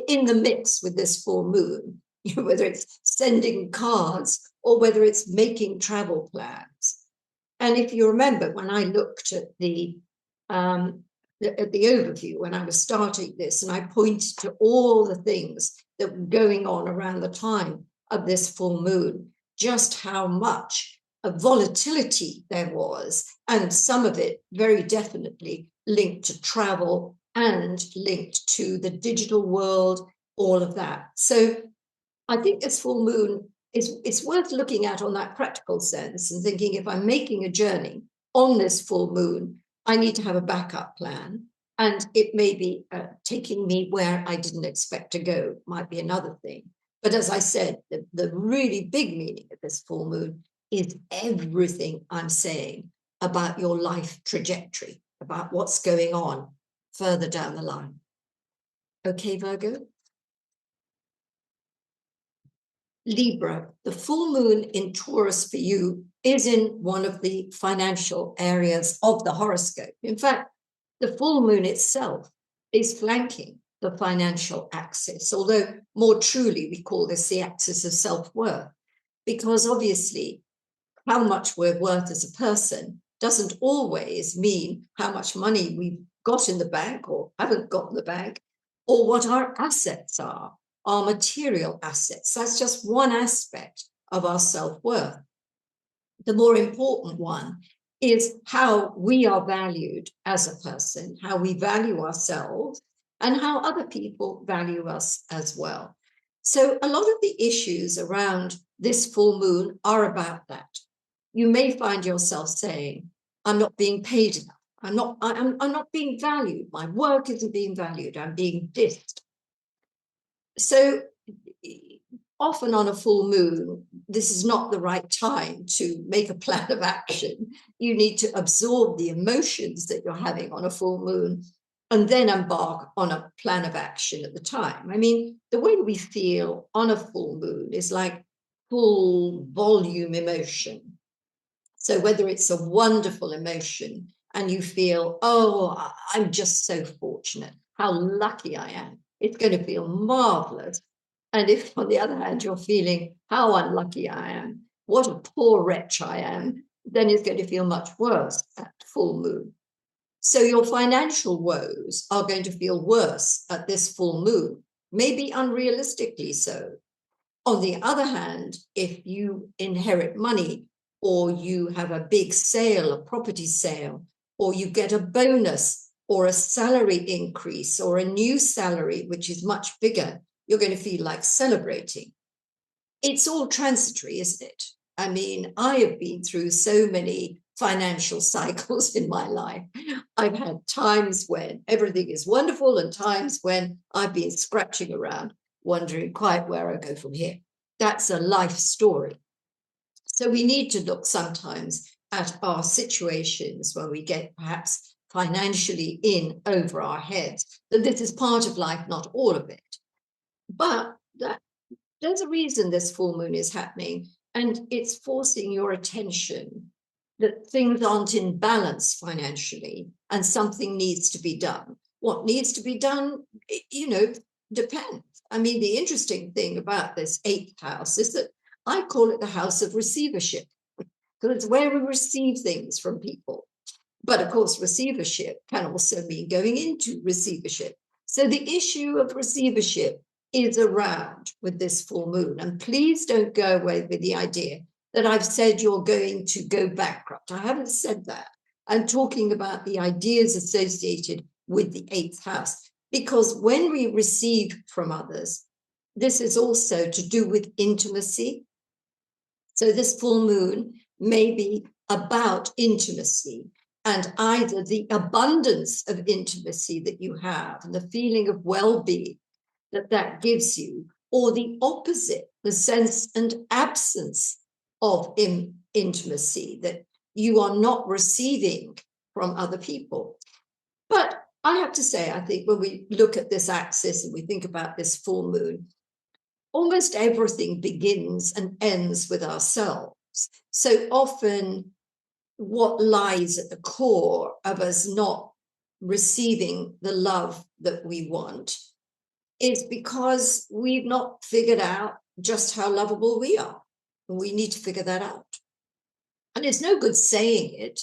in the mix with this full moon, whether it's sending cards or whether it's making travel plans. And if you remember, when I looked at the overview, when I was starting this, and I pointed to all the things that were going on around the time of this full moon, just how much volatility there was, and some of it very definitely linked to travel and linked to the digital world, all of that. So I think this full moon it's worth looking at on that practical sense and thinking, if I'm making a journey on this full moon, I need to have a backup plan. And it may be taking me where I didn't expect to go, might be another thing. But as I said, the really big meaning of this full moon is everything I'm saying about your life trajectory, about what's going on further down the line. Okay, Virgo? Libra, the full moon in Taurus for you is in one of the financial areas of the horoscope. In fact, the full moon itself is flanking the financial axis, although more truly we call this the axis of self-worth, because obviously how much we're worth as a person doesn't always mean how much money we've got in the bank or haven't got in the bank, or what our assets are, our material assets. That's just one aspect of our self-worth. The more important one is how we are valued as a person, how we value ourselves, and how other people value us as well. So a lot of the issues around this full moon are about that. You may find yourself saying, I'm not being paid enough. I'm not being valued. My work isn't being valued. I'm being dissed. So often on a full moon, this is not the right time to make a plan of action. You need to absorb the emotions that you're having on a full moon and then embark on a plan of action at the time. I mean, the way we feel on a full moon is like full volume emotion. So whether it's a wonderful emotion and you feel, oh, I'm just so fortunate, how lucky I am, it's going to feel marvelous. And if, on the other hand, you're feeling how unlucky I am, what a poor wretch I am, then it's going to feel much worse at full moon. So your financial woes are going to feel worse at this full moon, maybe unrealistically so. On the other hand, if you inherit money, or you have a big sale, a property sale, or you get a bonus or a salary increase or a new salary, which is much bigger, you're going to feel like celebrating. It's all transitory, isn't it? I mean, I have been through so many financial cycles in my life. I've had times when everything is wonderful and times when I've been scratching around, wondering quite where I go from here. That's a life story. So we need to look sometimes at our situations when we get perhaps financially in over our heads, that this is part of life, not all of it. But there's a reason this full moon is happening, and it's forcing your attention that things aren't in balance financially and something needs to be done. What needs to be done, depends. I mean, the interesting thing about this 8th house is that I call it the house of receivership, because it's where we receive things from people. But of course, receivership can also mean going into receivership. So the issue of receivership is around with this full moon. And please don't go away with the idea that I've said you're going to go bankrupt. I haven't said that. I'm talking about the ideas associated with the 8th house, because when we receive from others, this is also to do with intimacy. So this full moon may be about intimacy, and either the abundance of intimacy that you have and the feeling of well-being that gives you, or the opposite, the sense and absence of intimacy that you are not receiving from other people. But I have to say, I think when we look at this axis and we think about this full moon, almost everything begins and ends with ourselves. So often what lies at the core of us not receiving the love that we want is because we've not figured out just how lovable we are. And we need to figure that out. And it's no good saying it.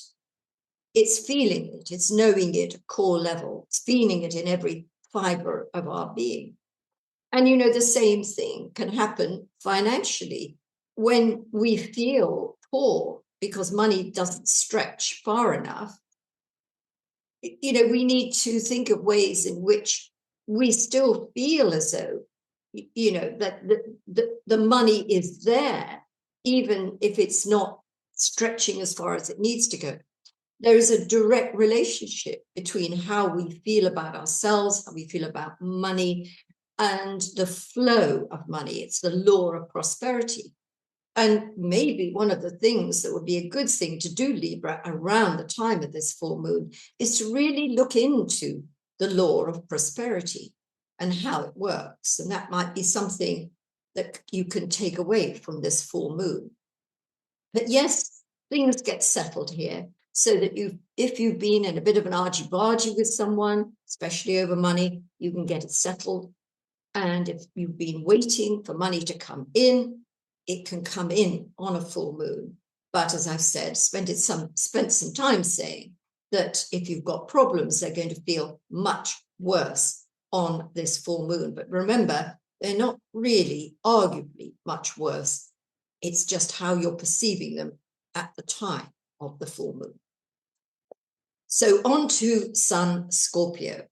It's feeling it. It's knowing it at core level. It's feeling it in every fiber of our being. And, the same thing can happen financially when we feel poor because money doesn't stretch far enough. We need to think of ways in which we still feel as though, that the money is there, even if it's not stretching as far as it needs to go. There is a direct relationship between how we feel about ourselves, how we feel about money, and the flow of money. It's the law of prosperity. And maybe one of the things that would be a good thing to do, Libra, around the time of this full moon is to really look into the law of prosperity and how it works. And that might be something that you can take away from this full moon. But yes, things get settled here, so that if you've been in a bit of an argy-bargy with someone, especially over money, you can get it settled. And if you've been waiting for money to come in, it can come in on a full moon. But as I've said, spent some time saying that if you've got problems, they're going to feel much worse on this full moon. But remember, they're not really arguably much worse. It's just how you're perceiving them at the time of the full moon. So on to Sun Scorpio.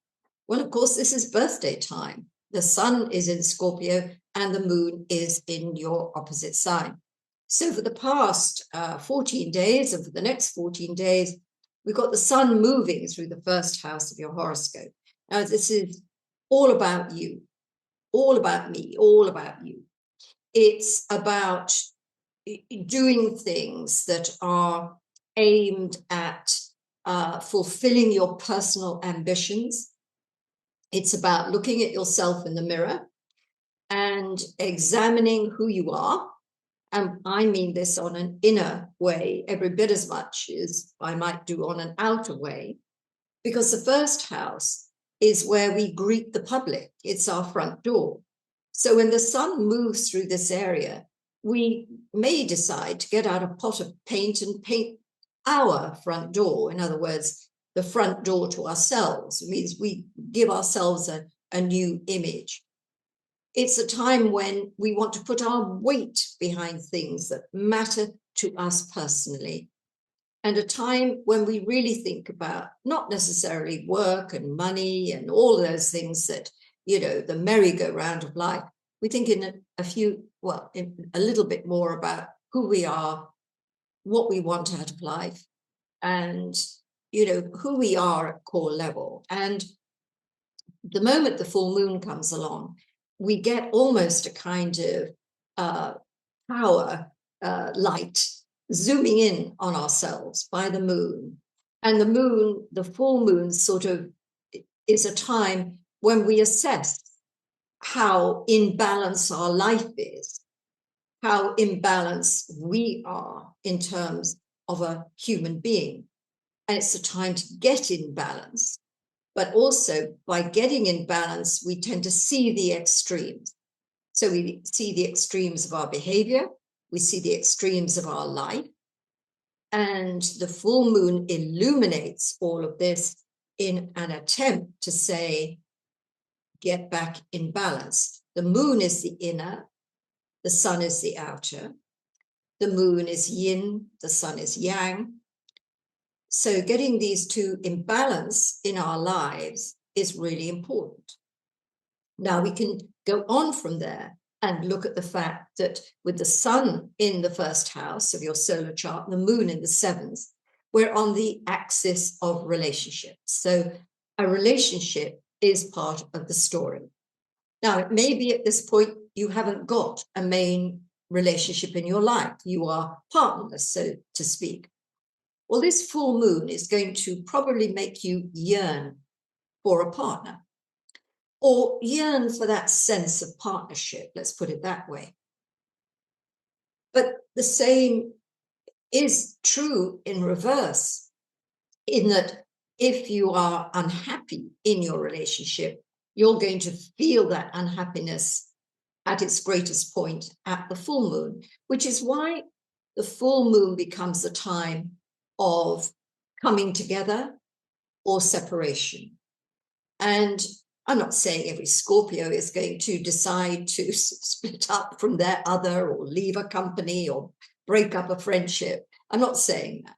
Well, of course, this is birthday time. The sun is in Scorpio and the moon is in your opposite sign. So for the past 14 days and for the next 14 days, we've got the sun moving through the first house of your horoscope. Now, this is all about you, all about me, all about you. It's about doing things that are aimed at fulfilling your personal ambitions. It's about looking at yourself in the mirror and examining who you are. And I mean this on an inner way, every bit as much as I might do on an outer way, because the first house is where we greet the public. It's our front door. So when the sun moves through this area, we may decide to get out a pot of paint and paint our front door. In other words, the front door to ourselves. It means we give ourselves a new image. It's a time when we want to put our weight behind things that matter to us personally. And a time when we really think about not necessarily work and money and all those things that, you know, the merry-go-round of life. We think in a little bit more about who we are, what we want out of life, and, you know, who we are at core level. And the moment the full moon comes along, we get almost a kind of power light zooming in on ourselves by the moon. And the moon, the full moon, sort of is a time when we assess how in balance our life is, how in balance we are in terms of a human being. And it's a time to get in balance. But also, by getting in balance, we tend to see the extremes. So we see the extremes of our behavior, we see the extremes of our life, and the full moon illuminates all of this in an attempt to say, get back in balance. The moon is the inner, the sun is the outer. The moon is yin, the sun is yang. So getting these two in balance in our lives is really important. Now we can go on from there and look at the fact that with the sun in the first house of your solar chart, the moon in the seventh, we're on the axis of relationships. So a relationship is part of the story. Now, it may be at this point you haven't got a main relationship in your life. You are partnerless, so to speak. Well, this full moon is going to probably make you yearn for a partner, or yearn for that sense of partnership, let's put it that way. But the same is true in reverse, in that if you are unhappy in your relationship, you're going to feel that unhappiness at its greatest point at the full moon, which is why the full moon becomes a time of coming together or separation. And I'm not saying every Scorpio is going to decide to split up from their other or leave a company or break up a friendship. I'm not saying that.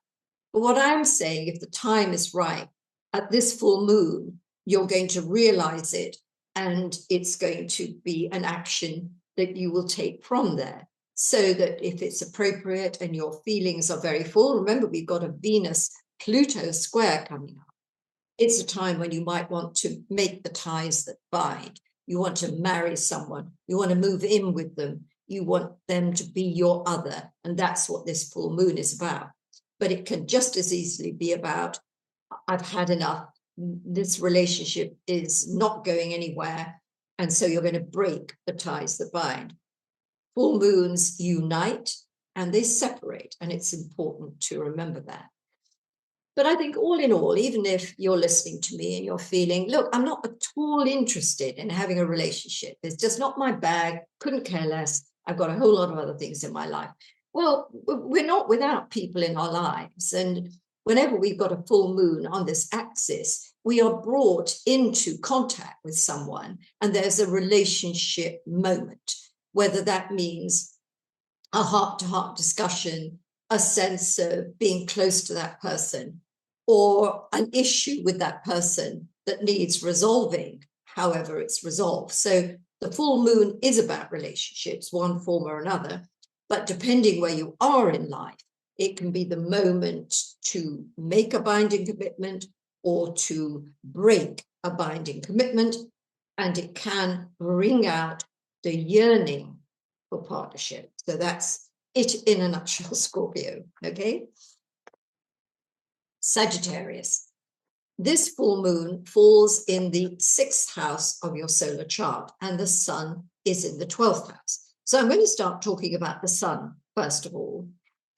But what I'm saying, if the time is right, at this full moon, you're going to realize it, and it's going to be an action that you will take from there. So that if it's appropriate and your feelings are very full, remember we've got a Venus-Pluto square coming up. It's a time when you might want to make the ties that bind. You want to marry someone. You want to move in with them. You want them to be your other. And that's what this full moon is about. But it can just as easily be about, I've had enough. This relationship is not going anywhere. And so you're going to break the ties that bind. Full moons unite and they separate. And it's important to remember that. But I think all in all, even if you're listening to me and you're feeling, look, I'm not at all interested in having a relationship. It's just not my bag, couldn't care less. I've got a whole lot of other things in my life. Well, we're not without people in our lives. And whenever we've got a full moon on this axis, we are brought into contact with someone, and there's a relationship moment, whether that means a heart-to-heart discussion, a sense of being close to that person, or an issue with that person that needs resolving, however it's resolved. So the full moon is about relationships, one form or another, but depending where you are in life, it can be the moment to make a binding commitment or to break a binding commitment, and it can bring out the yearning for partnership. So that's it in a nutshell, Scorpio, okay? Sagittarius. This full moon falls in the 6th house of your solar chart, and the sun is in the 12th house. So I'm going to start talking about the sun, first of all,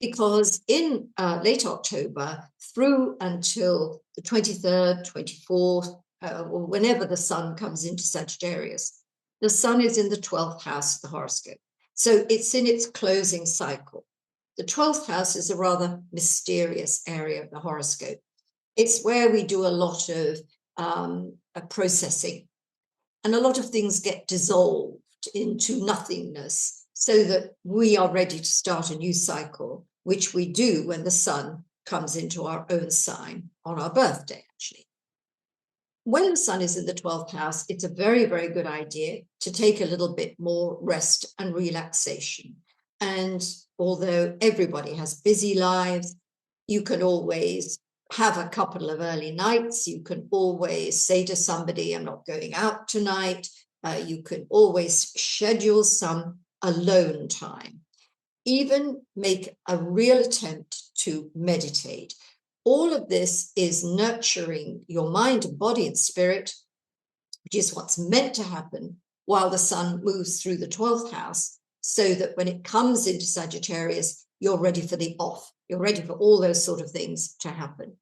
because in late October through until the 23rd, 24th, or whenever the sun comes into Sagittarius, the sun is in the 12th house of the horoscope. So it's in its closing cycle. The 12th house is a rather mysterious area of the horoscope. It's where we do a lot of processing, and a lot of things get dissolved into nothingness so that we are ready to start a new cycle, which we do when the sun comes into our own sign on our birthday, actually. When the sun is in the 12th house, it's a very, very good idea to take a little bit more rest and relaxation. And although everybody has busy lives, you can always have a couple of early nights. You can always say to somebody, I'm not going out tonight. You can always schedule some alone time. Even make a real attempt to meditate. All of this is nurturing your mind, body, and spirit, which is what's meant to happen while the sun moves through the 12th house, so that when it comes into Sagittarius, you're ready for the off. You're ready for all those sort of things to happen.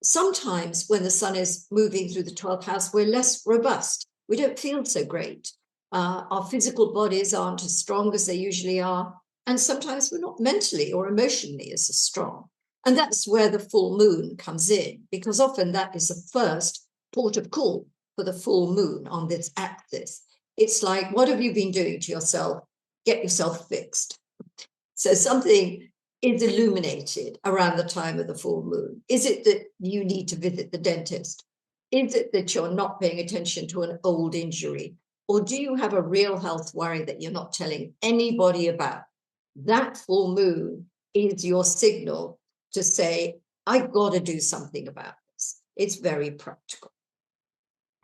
Sometimes when the sun is moving through the 12th house, we're less robust. We don't feel so great. Our physical bodies aren't as strong as they usually are. And sometimes we're not mentally or emotionally as strong. And that's where the full moon comes in, because often that is the first port of call for the full moon on this axis. It's like, what have you been doing to yourself? Get yourself fixed. So something is illuminated around the time of the full moon. Is it that you need to visit the dentist? Is it that you're not paying attention to an old injury? Or do you have a real health worry that you're not telling anybody about? That full moon is your signal to say, I've got to do something about this. It's very practical.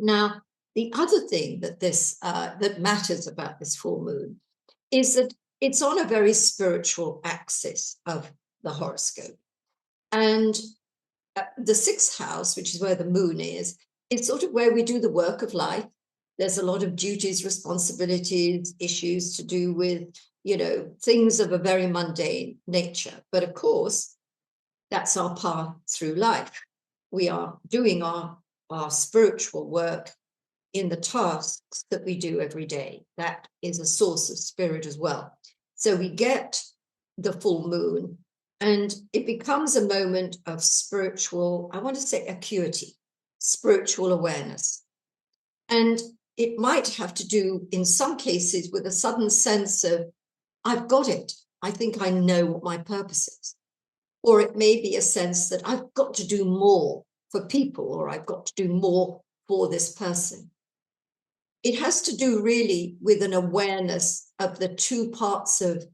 Now, the other thing that that matters about this full moon is that it's on a very spiritual axis of the horoscope. And the 6th house, which is where the moon is sort of where we do the work of life. There's a lot of duties, responsibilities, issues to do with, things of a very mundane nature. But of course, that's our path through life. We are doing our spiritual work in the tasks that we do every day. That is a source of spirit as well. So we get the full moon, and it becomes a moment of spiritual, I want to say acuity, spiritual awareness. And it might have to do, in some cases, with a sudden sense of, I've got it. I think I know what my purpose is. Or it may be a sense that I've got to do more for people, or I've got to do more for this person. It has to do really with an awareness of the two parts of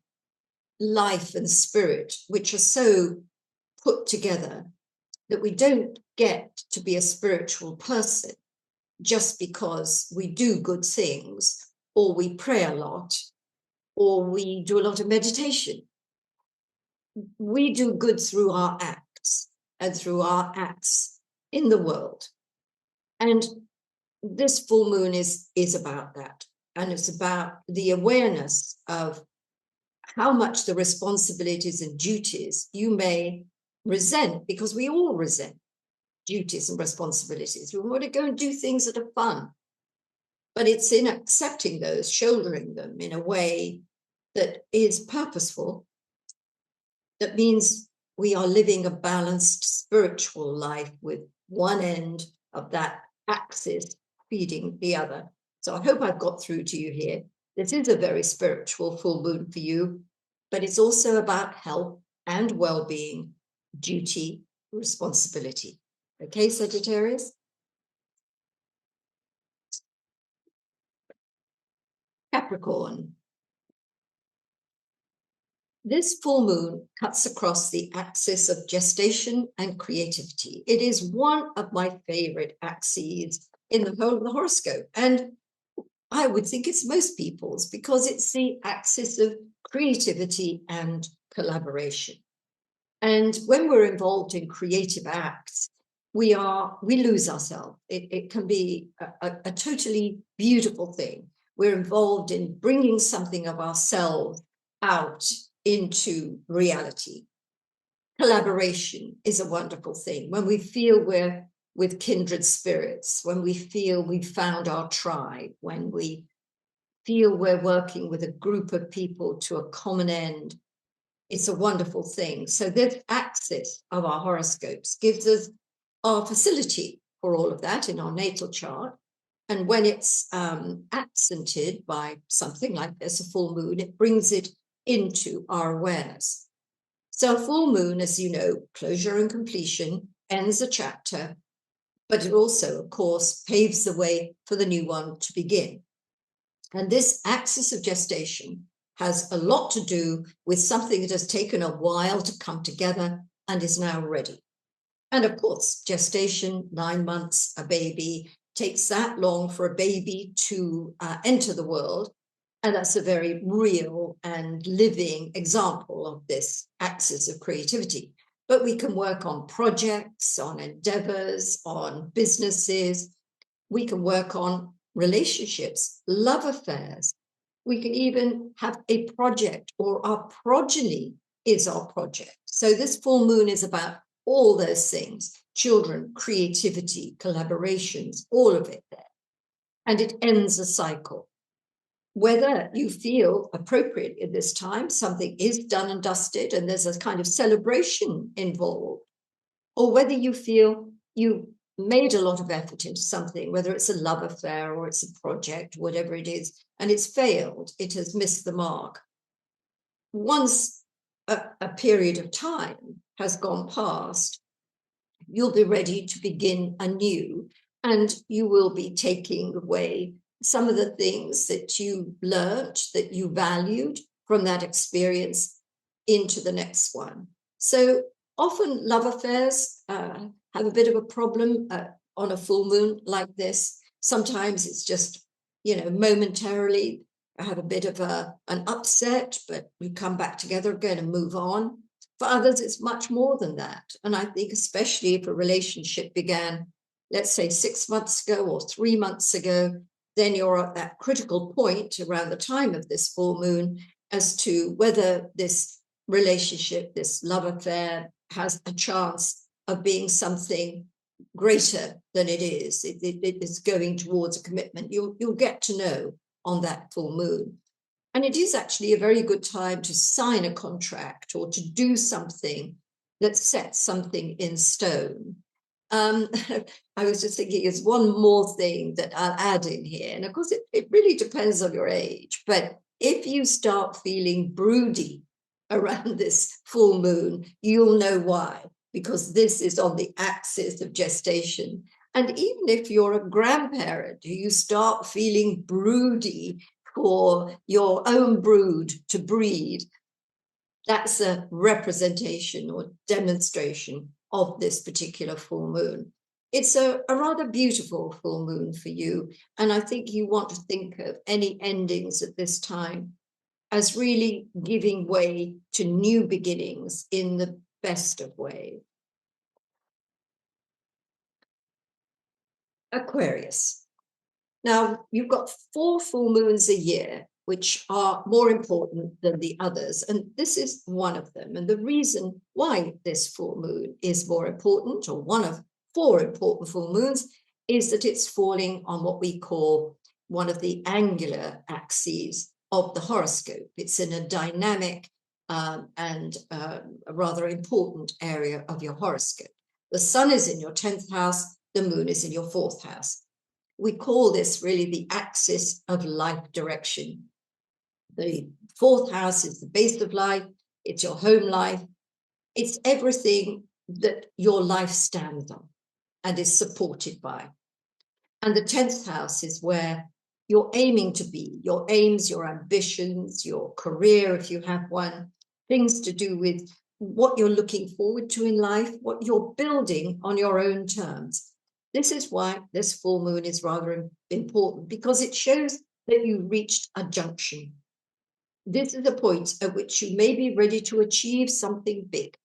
life and spirit, which are so put together that we don't get to be a spiritual person just because we do good things, or we pray a lot, or we do a lot of meditation. We do good through our acts and through our acts in the world. And this full moon is about that. And it's about the awareness of how much the responsibilities and duties you may resent, because we all resent duties and responsibilities. We want to go and do things that are fun. But it's in accepting those, shouldering them in a way that is purposeful, that means we are living a balanced spiritual life with one end of that axis feeding the other. So I hope I've got through to you here. This is a very spiritual full moon for you, but it's also about health and well-being, duty, responsibility. Okay, Sagittarius? Capricorn. This full moon cuts across the axis of gestation and creativity. It is one of my favorite axes in the whole of the horoscope. And I would think it's most people's because it's the axis of creativity and collaboration. And when we're involved in creative acts, we lose ourselves. It can be a totally beautiful thing. We're involved in bringing something of ourselves out into reality. Collaboration is a wonderful thing. When we feel we're with kindred spirits, when we feel we've found our tribe, when we feel we're working with a group of people to a common end, it's a wonderful thing. So this axis of our horoscopes gives us our facility for all of that in our natal chart. And when it's accented by something like this, a full moon, it brings it into our awareness. So a full moon, as you know, closure and completion, ends a chapter, but it also, of course, paves the way for the new one to begin. And this axis of gestation has a lot to do with something that has taken a while to come together and is now ready. And of course, gestation, 9 months, a baby, takes that long for a baby to enter the world. And that's a very real and living example of this axis of creativity. But we can work on projects, on endeavors, on businesses. We can work on relationships, love affairs. We can even have a project, or our progeny is our project. So this full moon is about all those things: children, creativity, collaborations, all of it there. And it ends a cycle. Whether you feel appropriate at this time, something is done and dusted and there's a kind of celebration involved, or whether you feel you made a lot of effort into something, whether it's a love affair or it's a project, whatever it is, and it's failed, it has missed the mark. Once a period of time has gone past, you'll be ready to begin anew, and you will be taking away some of the things that you learned, that you valued from that experience, into the next one. So often love affairs have a bit of a problem on a full moon like this. Sometimes it's just, momentarily have a bit of an upset, but you come back together again and move on. For others, it's much more than that. And I think especially if a relationship began, let's say 6 months ago or 3 months ago, then you're at that critical point around the time of this full moon as to whether this relationship, this love affair, has a chance of being something greater than it is. It is going towards a commitment. You'll get to know on that full moon. And it is actually a very good time to sign a contract or to do something that sets something in stone. I was just thinking, there's one more thing that I'll add in here. And of course, it really depends on your age. But if you start feeling broody around this full moon, you'll know why, because this is on the axis of gestation. And even if you're a grandparent, you start feeling broody for your own brood to breed, that's a representation or demonstration of this particular full moon. It's a rather beautiful full moon for you. And I think you want to think of any endings at this time as really giving way to new beginnings in the best of ways. Aquarius. Now, you've got 4 full moons a year, which are more important than the others. And this is one of them. And the reason why this full moon is more important, or one of 4 important full moons, is that it's falling on what we call one of the angular axes of the horoscope. It's in a dynamic and a rather important area of your horoscope. The sun is in your 10th house, the moon is in your 4th house. We call this really the axis of life direction. The 4th house is the base of life, it's your home life, it's everything that your life stands on and is supported by. And the 10th house is where you're aiming to be, your aims, your ambitions, your career, if you have one, things to do with what you're looking forward to in life, what you're building on your own terms. This is why this full moon is rather important, because it shows that you reached a junction. This is a point at which you may be ready to achieve something big.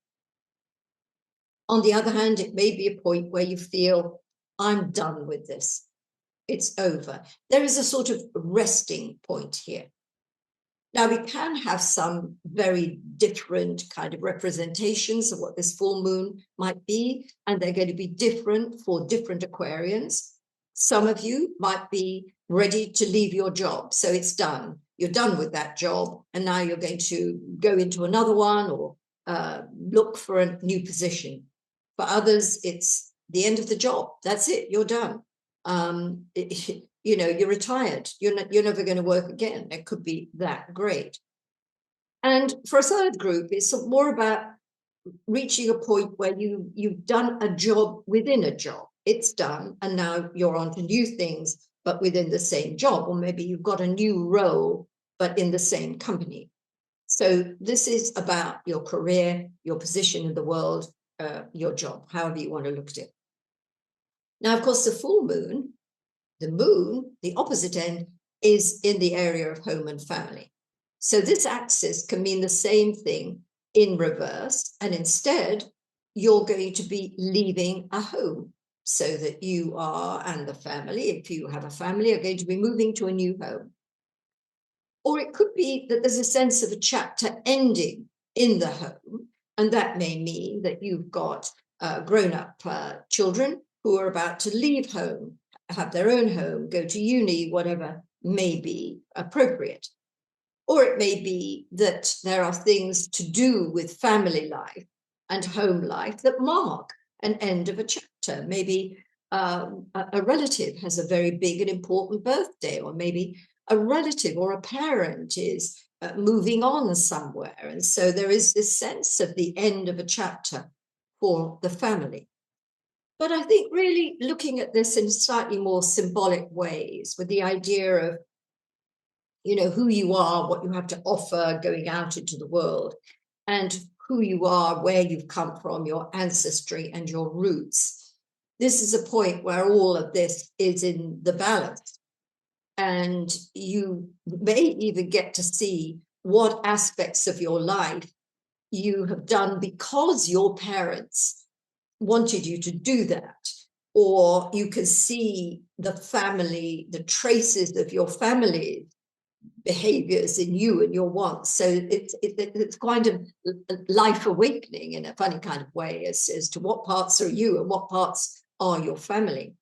On the other hand, it may be a point where you feel, I'm done with this. It's over. There is a sort of resting point here. Now, we can have some very different kind of representations of what this full moon might be, and they're going to be different for different Aquarians. Some of you might be ready to leave your job, so it's done. You're done with that job, and now you're going to go into another one or look for a new position. For others, it's the end of the job. That's it. You're done. You're retired. You're never going to work again. It could be that great. And for a third group, it's more about reaching a point where you've done a job within a job. It's done, and now you're on to new things, but within the same job, or maybe you've got a new role, but in the same company. So this is about your career, your position in the world, your job, however you want to look at it. Now, of course, the full moon, the moon, the opposite end, is in the area of home and family. So this axis can mean the same thing in reverse, and instead, you're going to be leaving a home so that you are, and the family, if you have a family, are going to be moving to a new home. Or it could be that there's a sense of a chapter ending in the home, and that may mean that you've got grown-up children who are about to leave home, have their own home, go to uni, whatever may be appropriate. Or it may be that there are things to do with family life and home life that mark an end of a chapter. Maybe a relative has a very big and important birthday, or maybe a relative or a parent is moving on somewhere. And so there is this sense of the end of a chapter for the family. But I think really looking at this in slightly more symbolic ways, with the idea of, who you are, what you have to offer going out into the world, and who you are, where you've come from, your ancestry and your roots. This is a point where all of this is in the balance. And you may even get to see what aspects of your life you have done because your parents wanted you to do that. Or you can see the family, the traces of your family behaviors in you and your wants. So it's kind of life awakening in a funny kind of way as to what parts are you and what parts are your family.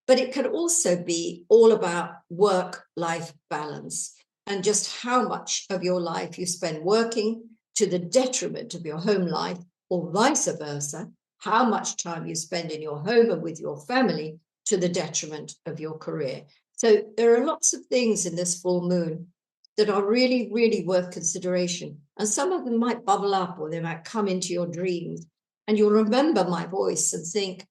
But it can also be all about work-life balance and just how much of your life you spend working to the detriment of your home life, or vice versa, how much time you spend in your home and with your family to the detriment of your career. So there are lots of things in this full moon that are really, really worth consideration. And some of them might bubble up, or they might come into your dreams, and you'll remember my voice and think,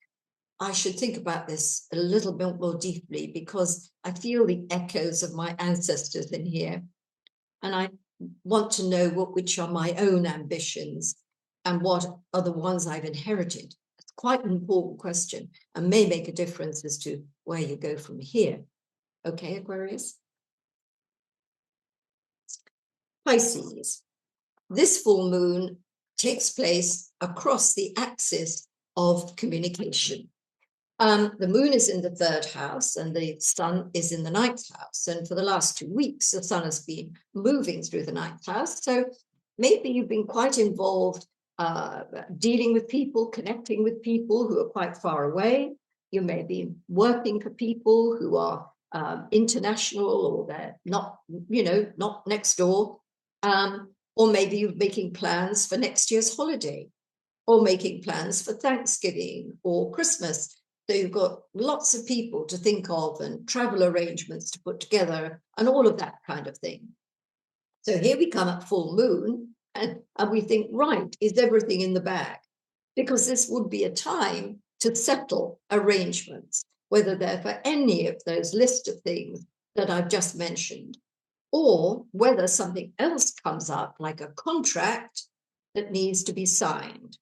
I should think about this a little bit more deeply, because I feel the echoes of my ancestors in here. And I want to know which are my own ambitions and what are the ones I've inherited. It's quite an important question and may make a difference as to where you go from here. Okay, Aquarius? Pisces. This full moon takes place across the axis of communication. The moon is in the 3rd house and the sun is in the 9th house. And for the last 2 weeks, the sun has been moving through the 9th house. So maybe you've been quite involved dealing with people, connecting with people who are quite far away. You may be working for people who are international, or they're not, not next door. Or maybe you're making plans for next year's holiday, or making plans for Thanksgiving or Christmas. So you've got lots of people to think of and travel arrangements to put together and all of that kind of thing. So here we come at full moon and we think, right, is everything in the bag? Because this would be a time to settle arrangements, whether they're for any of those list of things that I've just mentioned, or whether something else comes up, like a contract that needs to be signed.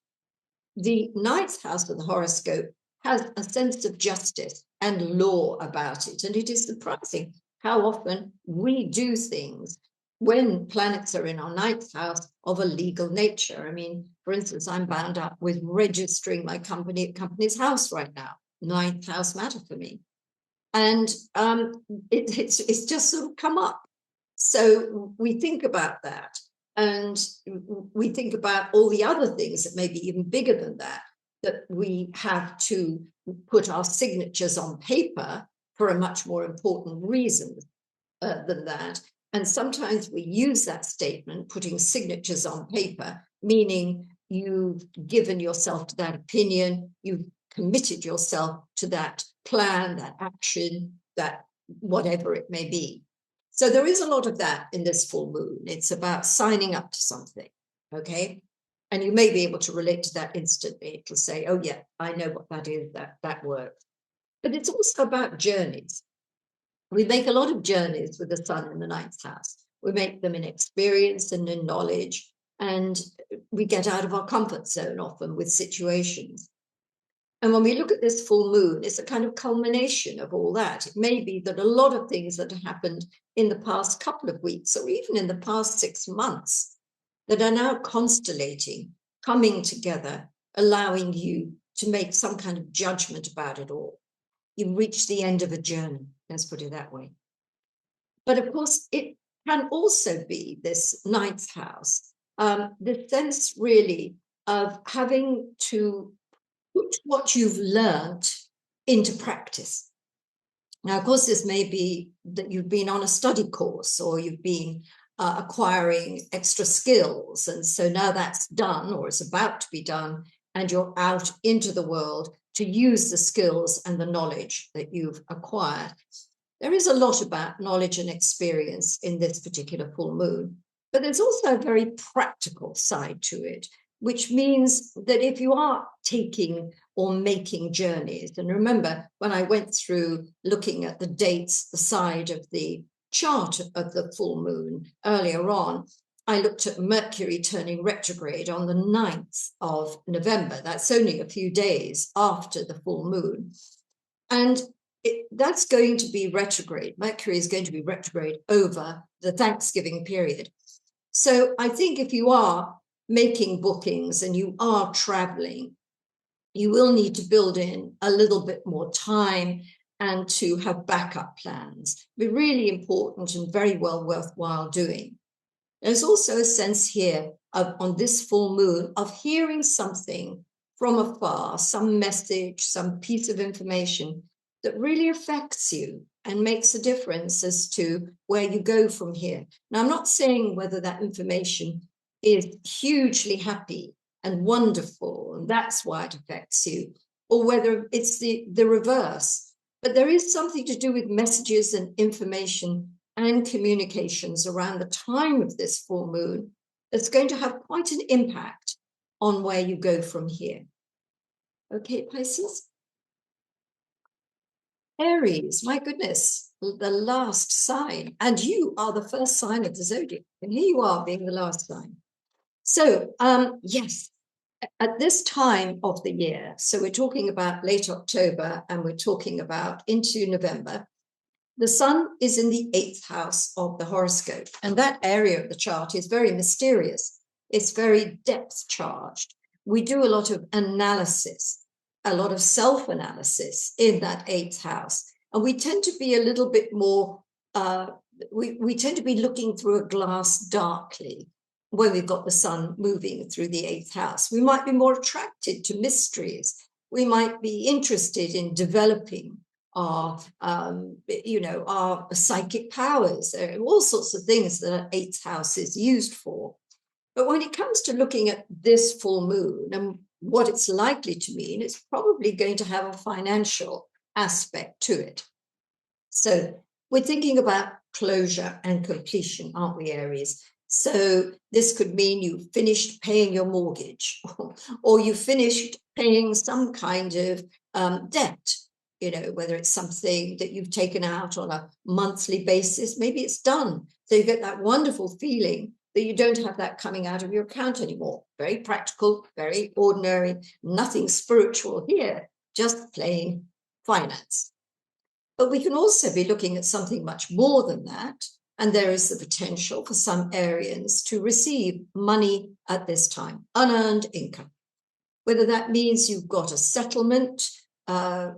The ninth house of the horoscope has a sense of justice and law about it, and it is surprising how often we do things when planets are in our ninth house of a legal nature. I mean, for instance, I'm bound up with registering my company at Companies House right now. Ninth house matter for me. And it's just sort of come up. So we think about that. And we think about all the other things that may be even bigger than that, that we have to put our signatures on paper for a much more important reason than that. And sometimes we use that statement, putting signatures on paper, meaning you've given yourself to that opinion, you've committed yourself to that plan, that action, that whatever it may be. So there is a lot of that in this full moon. It's about signing up to something, okay? And you may be able to relate to that instantly. It'll say, oh yeah, I know what that is, that works. But it's also about journeys. We make a lot of journeys with the sun in the ninth house. We make them in experience and in knowledge, and we get out of our comfort zone often with situations. And when we look at this full moon, it's a kind of culmination of all that. It may be that a lot of things that have happened in the past couple of weeks, or even in the past 6 months, that are now constellating, coming together, allowing you to make some kind of judgment about it all. You reach the end of a journey, let's put it that way. But of course, it can also be this ninth house, the sense really of having to put what you've learned into practice. Now, of course, this may be that you've been on a study course, or you've been acquiring extra skills. And so now that's done, or it's about to be done, and you're out into the world to use the skills and the knowledge that you've acquired. There is a lot about knowledge and experience in this particular full moon, but there's also a very practical side to it, which means that if you are taking or making journeys, and remember when I went through looking at the dates, the side of the chart of the full moon earlier on, I looked at Mercury turning retrograde on the 9th of November. That's only a few days after the full moon. And that's going to be retrograde. Mercury is going to be retrograde over the Thanksgiving period. So I think if you are making bookings and you are traveling, you will need to build in a little bit more time and to have backup plans. It'll be really important and very well worthwhile doing. There's also a sense here of, on this full moon, of hearing something from afar, some message, some piece of information that really affects you and makes a difference as to where you go from here. Now, I'm not saying whether that information is hugely happy and wonderful, and that's why it affects you, or whether it's the reverse. But there is something to do with messages and information and communications around the time of this full moon that's going to have quite an impact on where you go from here. Okay, Pisces? Aries, my goodness, the last sign. And you are the first sign of the zodiac. And here you are being the last sign. So, yes, at this time of the year, so we're talking about late October and we're talking about into November, the sun is in the 8th house of the horoscope. And that area of the chart is very mysterious. It's very depth charged. We do a lot of analysis, a lot of self-analysis in that 8th house. And we tend to be a little bit more, we tend to be looking through a glass darkly when we've got the sun moving through the 8th house. We might be more attracted to mysteries. We might be interested in developing our, our psychic powers, all sorts of things that 8th house is used for. But when it comes to looking at this full moon and what it's likely to mean, it's probably going to have a financial aspect to it. So we're thinking about closure and completion, aren't we, Aries? So this could mean you finished paying your mortgage or you finished paying some kind of debt, whether it's something that you've taken out on a monthly basis, maybe it's done. So you get that wonderful feeling that you don't have that coming out of your account anymore. Very practical, very ordinary, nothing spiritual here, just plain finance. But we can also be looking at something much more than that. And there is the potential for some Arians to receive money at this time, unearned income. Whether that means you've got a settlement, a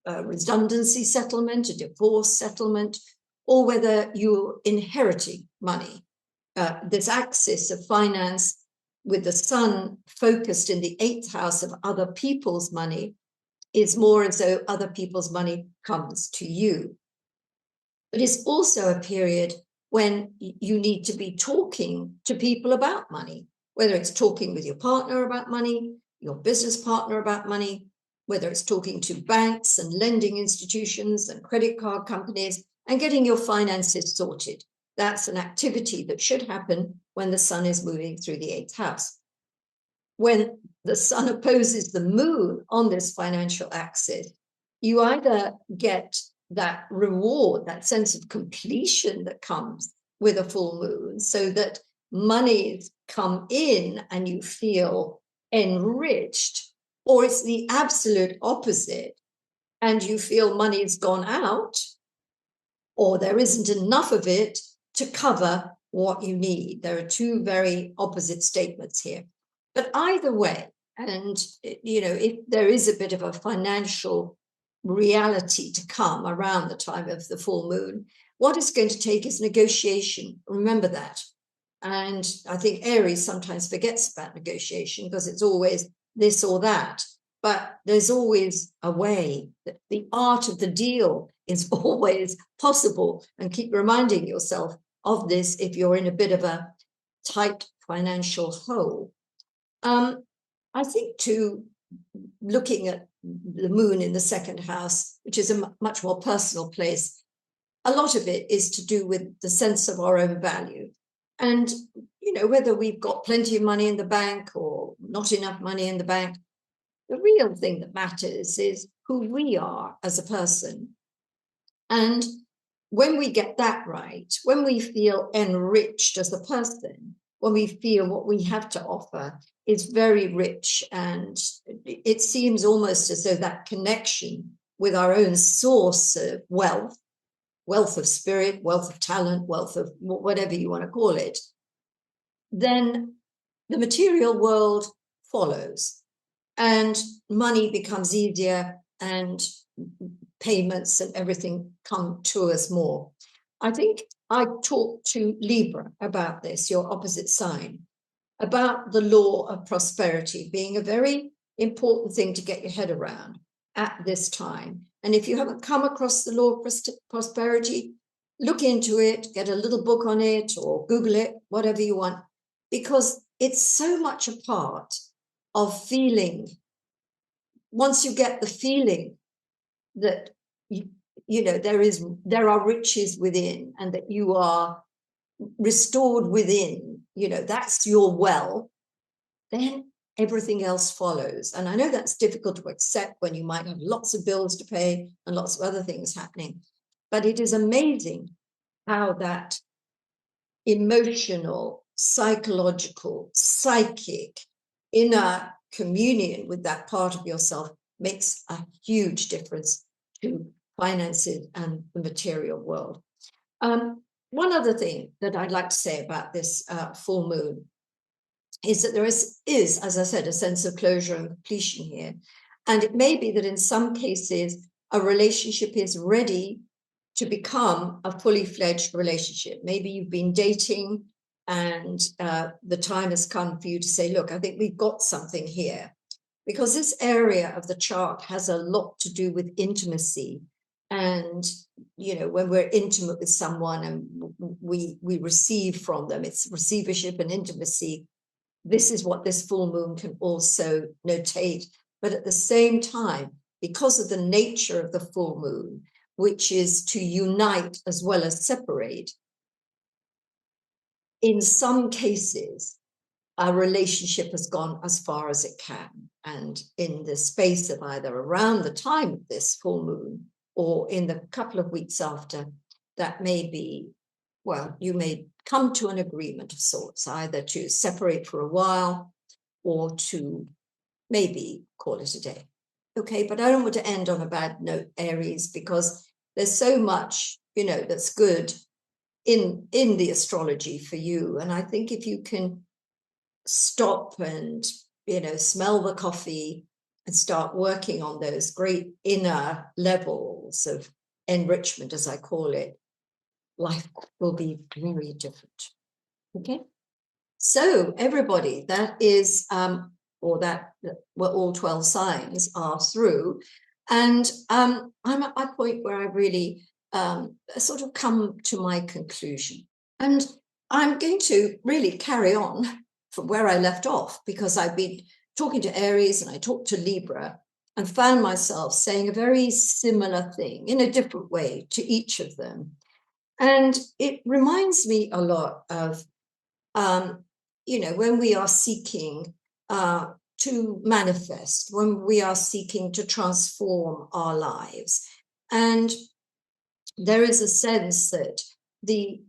redundancy settlement, a divorce settlement, or whether you're inheriting money. This axis of finance with the sun focused in the 8th house of other people's money is more as though other people's money comes to you. But it's also a period when you need to be talking to people about money, whether it's talking with your partner about money, your business partner about money, whether it's talking to banks and lending institutions and credit card companies and getting your finances sorted. That's an activity that should happen when the sun is moving through the 8th house. When the sun opposes the moon on this financial axis, you either get that reward, that sense of completion that comes with a full moon, so that monies come in and you feel enriched, or it's the absolute opposite and you feel money's gone out, or there isn't enough of it to cover what you need. There are two very opposite statements here. But either way, and if there is a bit of a financial reality to come around the time of the full moon, what it's going to take is negotiation. Remember that. And I think Aries sometimes forgets about negotiation because it's always this or that. But there's always a way. That the art of the deal is always possible. And keep reminding yourself of this if you're in a bit of a tight financial hole. I think too, looking at the moon in the 2nd house, which is a much more personal place, a lot of it is to do with the sense of our own value. And, whether we've got plenty of money in the bank or not enough money in the bank, the real thing that matters is who we are as a person. And when we get that right, when we feel enriched as a person, when we feel what we have to offer is very rich, and it seems almost as though that connection with our own source of wealth of spirit, wealth of talent, wealth of whatever you want to call it, then the material world follows and money becomes easier and payments and everything come to us more. I think I talked to Libra about this, your opposite sign, about the law of prosperity being a very important thing to get your head around at this time. And if you haven't come across the law of prosperity, look into it, get a little book on it or Google it, whatever you want, because it's so much a part of feeling. Once you get the feeling that there are riches within and that you are restored within, that's your well, then everything else follows. And I know that's difficult to accept when you might have lots of bills to pay and lots of other things happening, but it is amazing how that emotional, psychological, psychic inner communion with that part of yourself makes a huge difference to finances and the material world. One other thing that I'd like to say about this full moon is that there is, as I said, a sense of closure and completion here. And it may be that in some cases, a relationship is ready to become a fully fledged relationship. Maybe you've been dating and the time has come for you to say, look, I think we've got something here. Because this area of the chart has a lot to do with intimacy. And, when we're intimate with someone and we receive from them, it's receivership and intimacy this is what this full moon can also notate. But at the same time, because of the nature of the full moon, which is to unite as well as separate, in some cases, our relationship has gone as far as it can. And in the space of either around the time of this full moon or in the couple of weeks after, that may be, well, you may come to an agreement of sorts, either to separate for a while or to maybe call it a day. Okay, but I don't want to end on a bad note, Aries, because there's so much, that's good in the astrology for you. And I think if you can stop and, smell the coffee and start working on those great inner levels of enrichment, as I call it, life will be very different. Okay, so everybody, that is or that what all 12 signs are through, and I'm at my point where I really sort of come to my conclusion, and I'm going to really carry on from where I left off, because I've been talking to Aries and I talked to Libra and found myself saying a very similar thing in a different way to each of them. And it reminds me a lot of, when we are seeking to manifest, when we are seeking to transform our lives. And there is a sense that the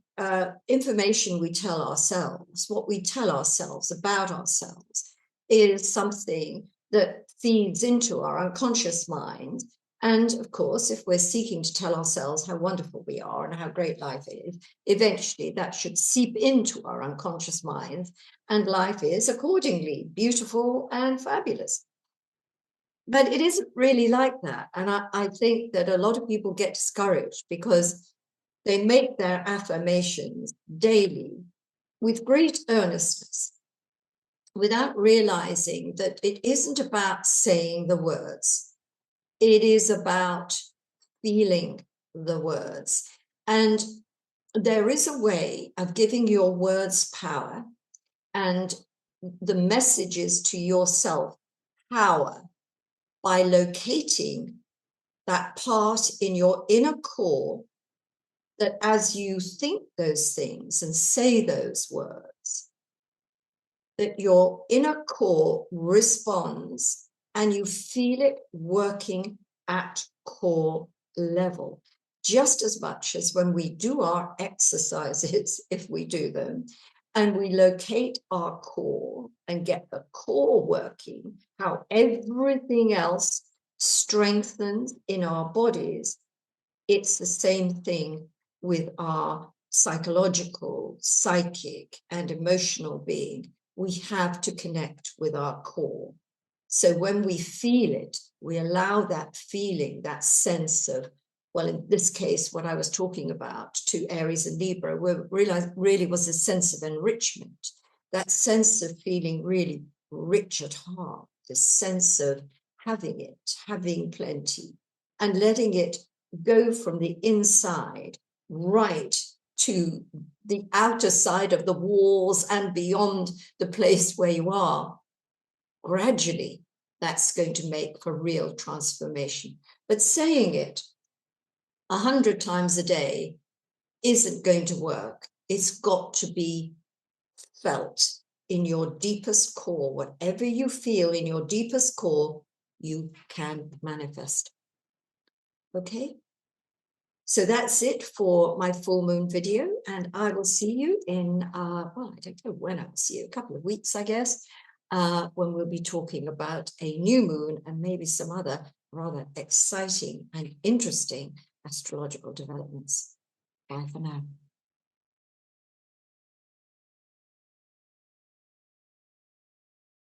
information we tell ourselves, what we tell ourselves about ourselves, is something that feeds into our unconscious mind. And of course, if we're seeking to tell ourselves how wonderful we are and how great life is, eventually that should seep into our unconscious minds, and life is accordingly beautiful and fabulous. But it isn't really like that. And I think that a lot of people get discouraged because they make their affirmations daily with great earnestness, without realizing that it isn't about saying the words. It is about feeling the words. And there is a way of giving your words power and the messages to yourself power by locating that part in your inner core that as you think those things and say those words, that your inner core responds and you feel it working at core level, just as much as when we do our exercises, if we do them, and we locate our core and get the core working, how everything else strengthens in our bodies. It's the same thing with our psychological, psychic, and emotional being. We have to connect with our core. So when we feel it, we allow that feeling, that sense of, well, in this case, what I was talking about to Aries and Libra, really was a sense of enrichment, that sense of feeling really rich at heart, this sense of having it, having plenty, and letting it go from the inside right to the outer side of the walls and beyond the place where you are. Gradually, that's going to make for real transformation. But saying it 100 times a day isn't going to work. It's got to be felt in your deepest core. Whatever you feel in your deepest core, you can manifest. Okay? So that's it for my full moon video, and I will see you in, well, I don't know when I will see you, a couple of weeks, I guess, when we'll be talking about a new moon and maybe some other rather exciting and interesting astrological developments. Bye for now.